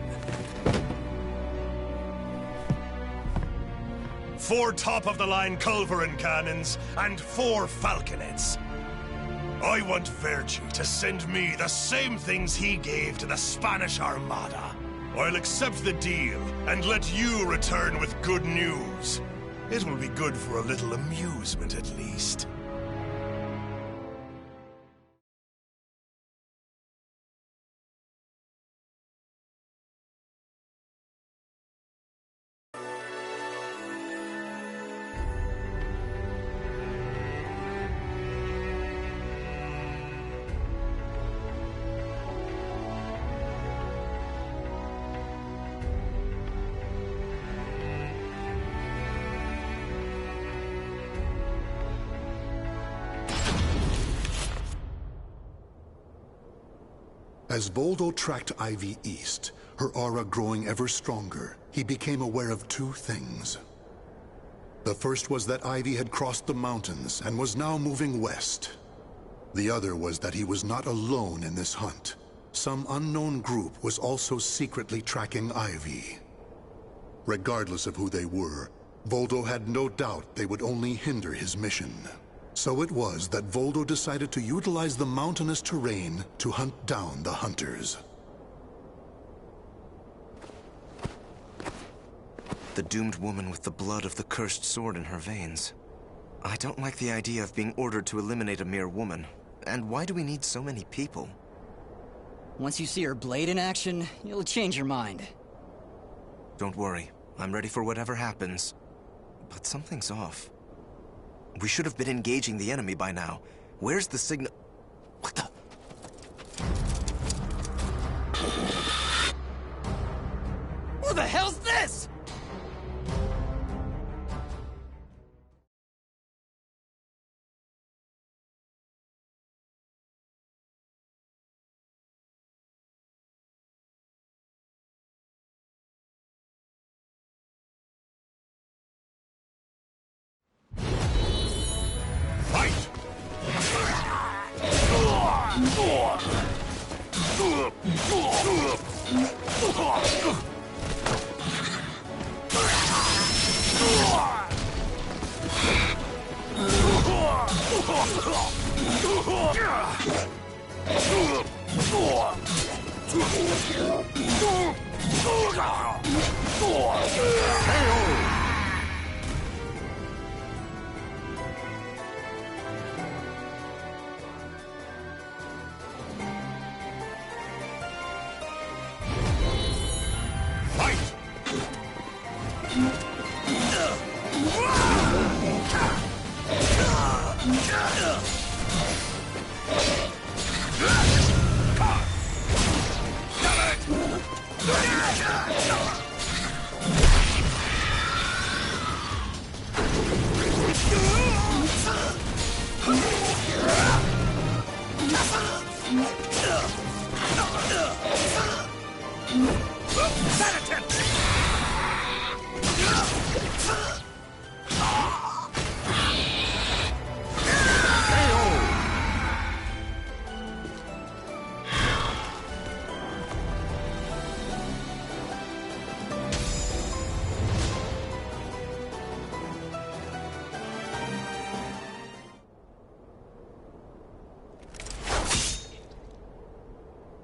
4 top-of-the-line culverin cannons, and 4 falconets. I want Verci to send me the same things he gave to the Spanish Armada. I'll accept the deal, and let you return with good news. It will be good for a little amusement, at least. As Voldo tracked Ivy east, her aura growing ever stronger, he became aware of 2 things. The first was that Ivy had crossed the mountains and was now moving west. The other was that he was not alone in this hunt. Some unknown group was also secretly tracking Ivy. Regardless of who they were, Voldo had no doubt they would only hinder his mission. So it was that Voldo decided to utilize the mountainous terrain to hunt down the hunters. The doomed woman with the blood of the cursed sword in her veins. I don't like the idea of being ordered to eliminate a mere woman. And why do we need so many people? Once you see her blade in action, you'll change your mind. Don't worry. I'm ready for whatever happens. But something's off. We should have been engaging the enemy by now. Where's the signal? What the? Who the hell's this?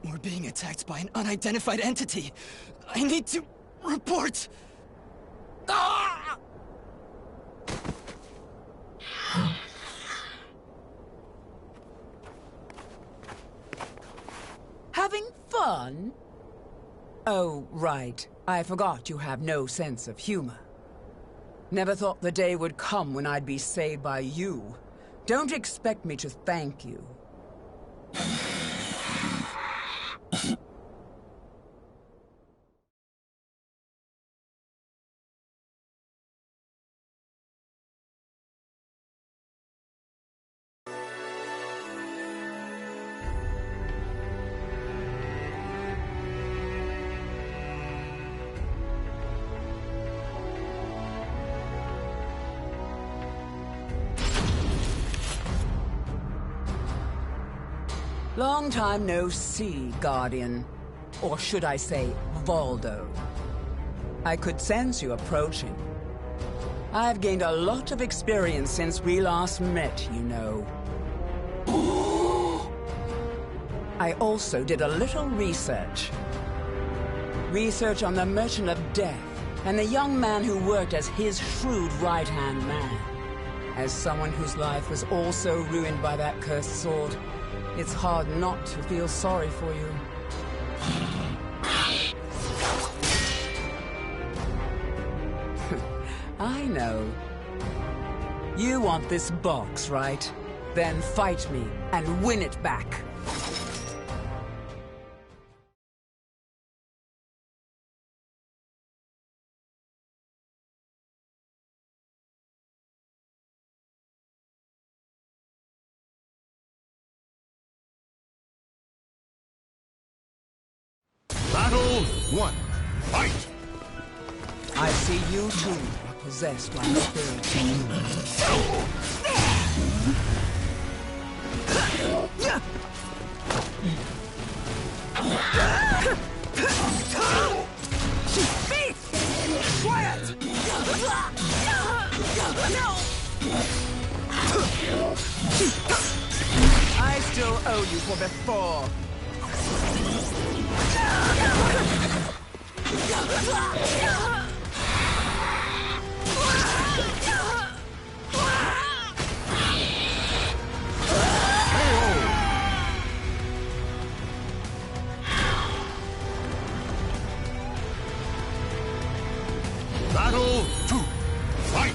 We're being attacked by an unidentified entity. I need to report. Having fun? Oh, right. I forgot you have no sense of humor. Never thought the day would come when I'd be saved by you. Don't expect me to thank you. Long time no see, Guardian. Or should I say, Voldo. I could sense you approaching. I've gained a lot of experience since we last met, you know. I also did a little research. Research on the Merchant of Death, and the young man who worked as his shrewd right-hand man. As someone whose life was also ruined by that cursed sword, it's hard not to feel sorry for you. I know. You want this box, right? Then fight me and win it back. Battle 1. Fight! I see you too are possessed like a spirit. Quiet! No! I still owe you for before. Battle 2. Fight!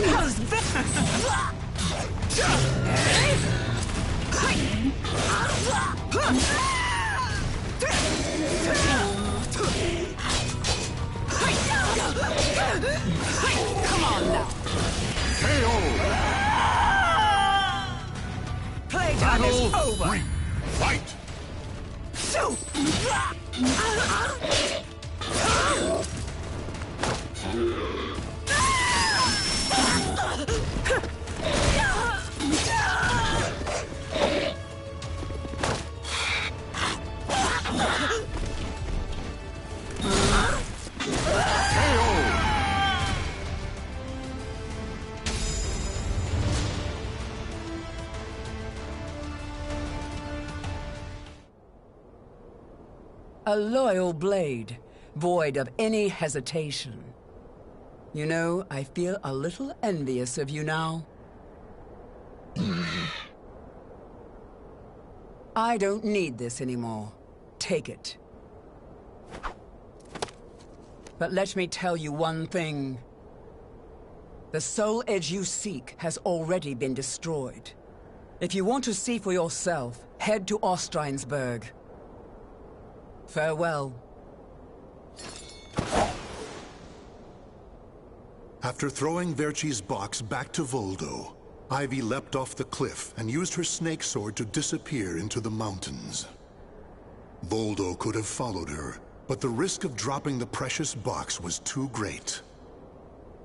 How's this? Come on now. KO! Playtime is Battle over. 3. Fight! Shoot! A loyal blade, void of any hesitation. You know, I feel a little envious of you now. I don't need this anymore. Take it. But let me tell you one thing. The soul edge you seek has already been destroyed. If you want to see for yourself, head to Ostreinsburg. Farewell. After throwing Verci's box back to Voldo, Ivy leapt off the cliff and used her snake sword to disappear into the mountains. Voldo could have followed her, but the risk of dropping the precious box was too great.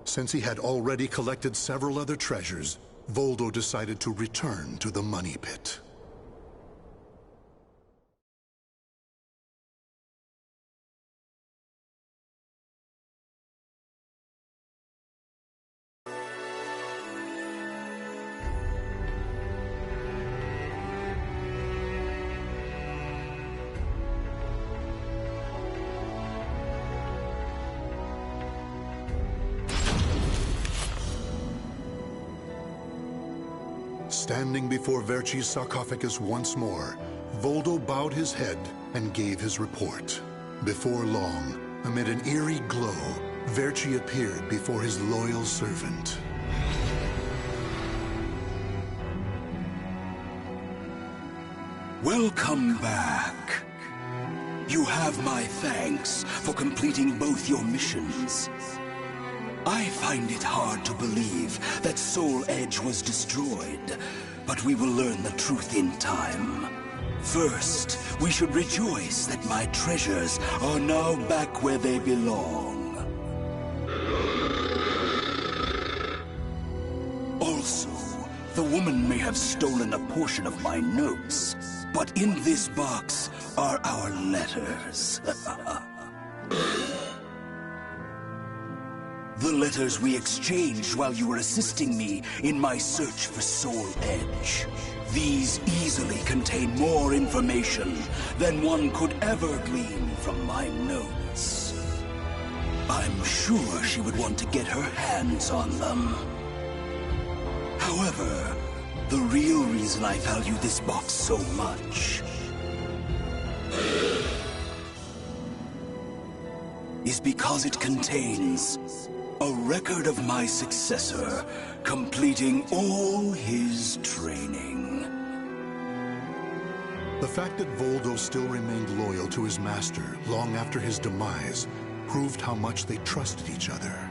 Since he had already collected several other treasures, Voldo decided to return to the money pit. Standing before Verci's sarcophagus once more, Voldo bowed his head and gave his report. Before long, amid an eerie glow, Verci appeared before his loyal servant. Welcome back. You have my thanks for completing both your missions. I find it hard to believe that Soul Edge was destroyed, but we will learn the truth in time. First, we should rejoice that my treasures are now back where they belong. Also, the woman may have stolen a portion of my notes, but in this box are our letters. The letters we exchanged while you were assisting me in my search for Soul Edge. These easily contain more information than one could ever glean from my notes. I'm sure she would want to get her hands on them. However, the real reason I value this box so much is because it contains a record of my successor completing all his training. The fact that Voldo still remained loyal to his master long after his demise proved how much they trusted each other.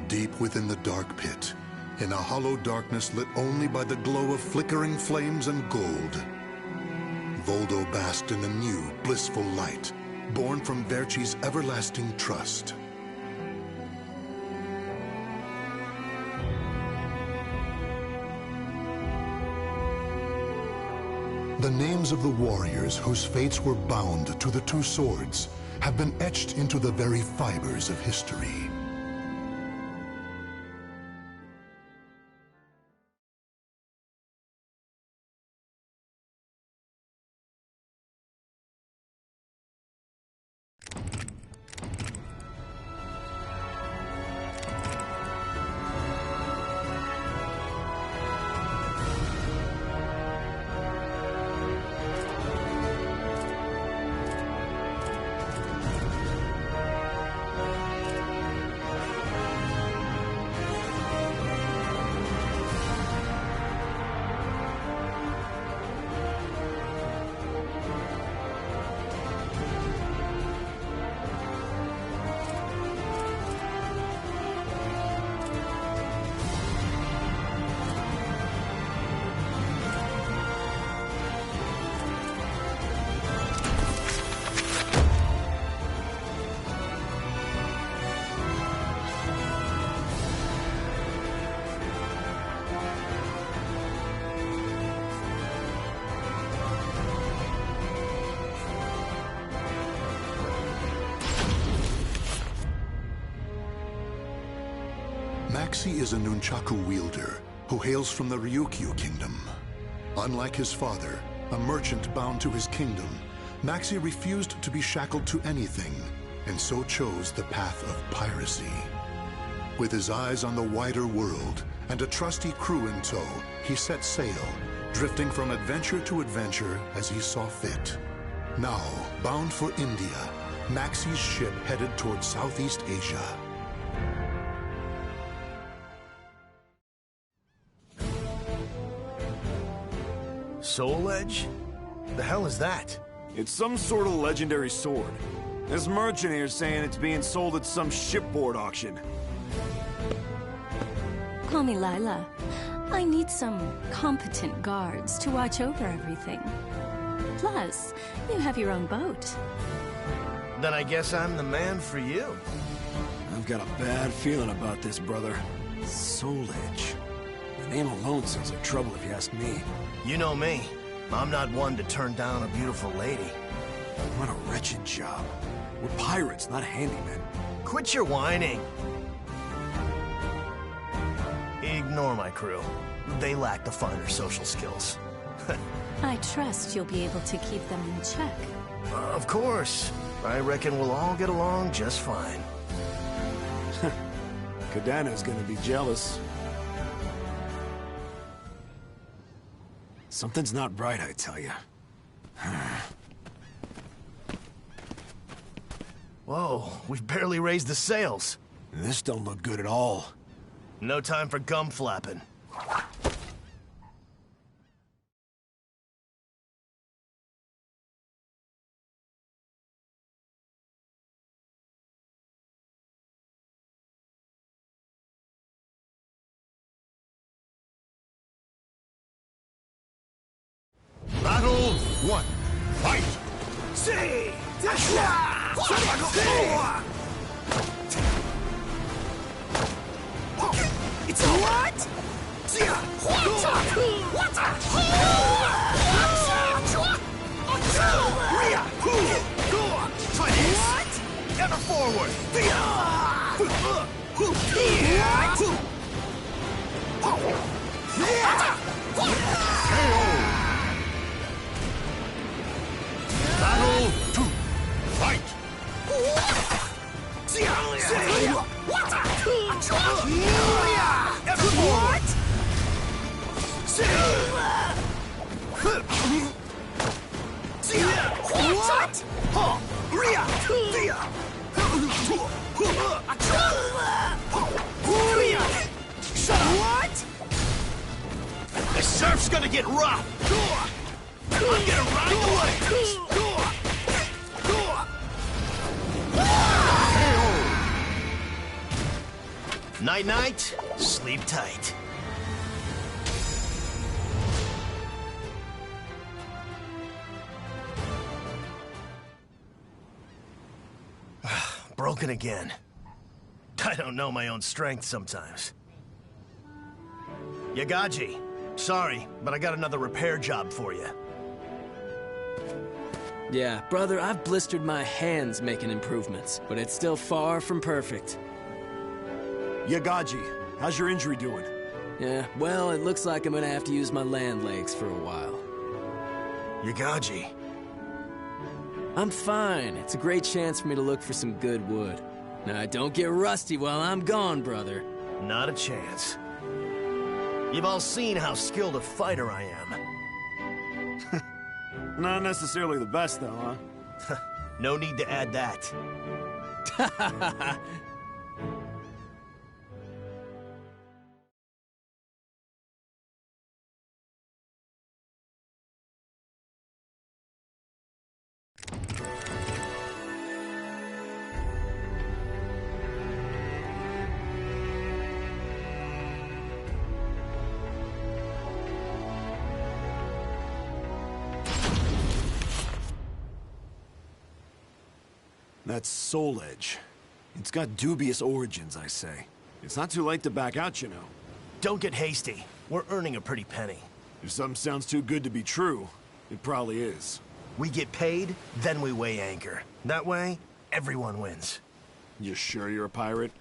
Deep within the dark pit, in a hollow darkness lit only by the glow of flickering flames and gold, Voldo basked in a new, blissful light, born from Verci's everlasting trust. The names of the warriors whose fates were bound to the two swords have been etched into the very fibers of history. Maxi is a nunchaku wielder who hails from the Ryukyu kingdom. Unlike his father, a merchant bound to his kingdom, Maxi refused to be shackled to anything, and so chose the path of piracy. With his eyes on the wider world and a trusty crew in tow, he set sail, drifting from adventure to adventure as he saw fit. Now, bound for India, Maxi's ship headed toward Southeast Asia. Soul Edge? The hell is that? It's some sort of legendary sword. This merchant here's saying it's being sold at some shipboard auction. Call me Lila. I need some competent guards to watch over everything. Plus, you have your own boat. Then I guess I'm the man for you. I've got a bad feeling about this, brother. Soul Edge. The name alone sounds like trouble if you ask me. You know me. I'm not one to turn down a beautiful lady. What a wretched job. We're pirates, not handymen. Quit your whining. Ignore my crew. They lack the finer social skills. I trust you'll be able to keep them in check. Of course. I reckon we'll all get along just fine. Kadana's gonna be jealous. Something's not right, I tell you. Whoa, we've barely raised the sails. This don't look good at all. No time for gum flapping. Battle 1. Fight! See! It's a what? What? Ever forward! Battle 2. Fight! Ever forward! What? The surf's gonna get rough! I'm gonna ride away! Night-night, sleep tight. Broken again. I don't know my own strength sometimes. Yagaji, sorry, but I got another repair job for you. Yeah, brother, I've blistered my hands making improvements, but it's still far from perfect. Yagaji, how's your injury doing? Yeah, well, it looks like I'm gonna have to use my land legs for a while. Yagaji. I'm fine. It's a great chance for me to look for some good wood. Now, don't get rusty while I'm gone, brother. Not a chance. You've all seen how skilled a fighter I am. Not necessarily the best, though, huh? No need to add that. That's Soul Edge. It's got dubious origins, I say. It's not too late to back out, you know. Don't get hasty. We're earning a pretty penny. If something sounds too good to be true, it probably is. We get paid, then we weigh anchor. That way, everyone wins. You sure you're a pirate?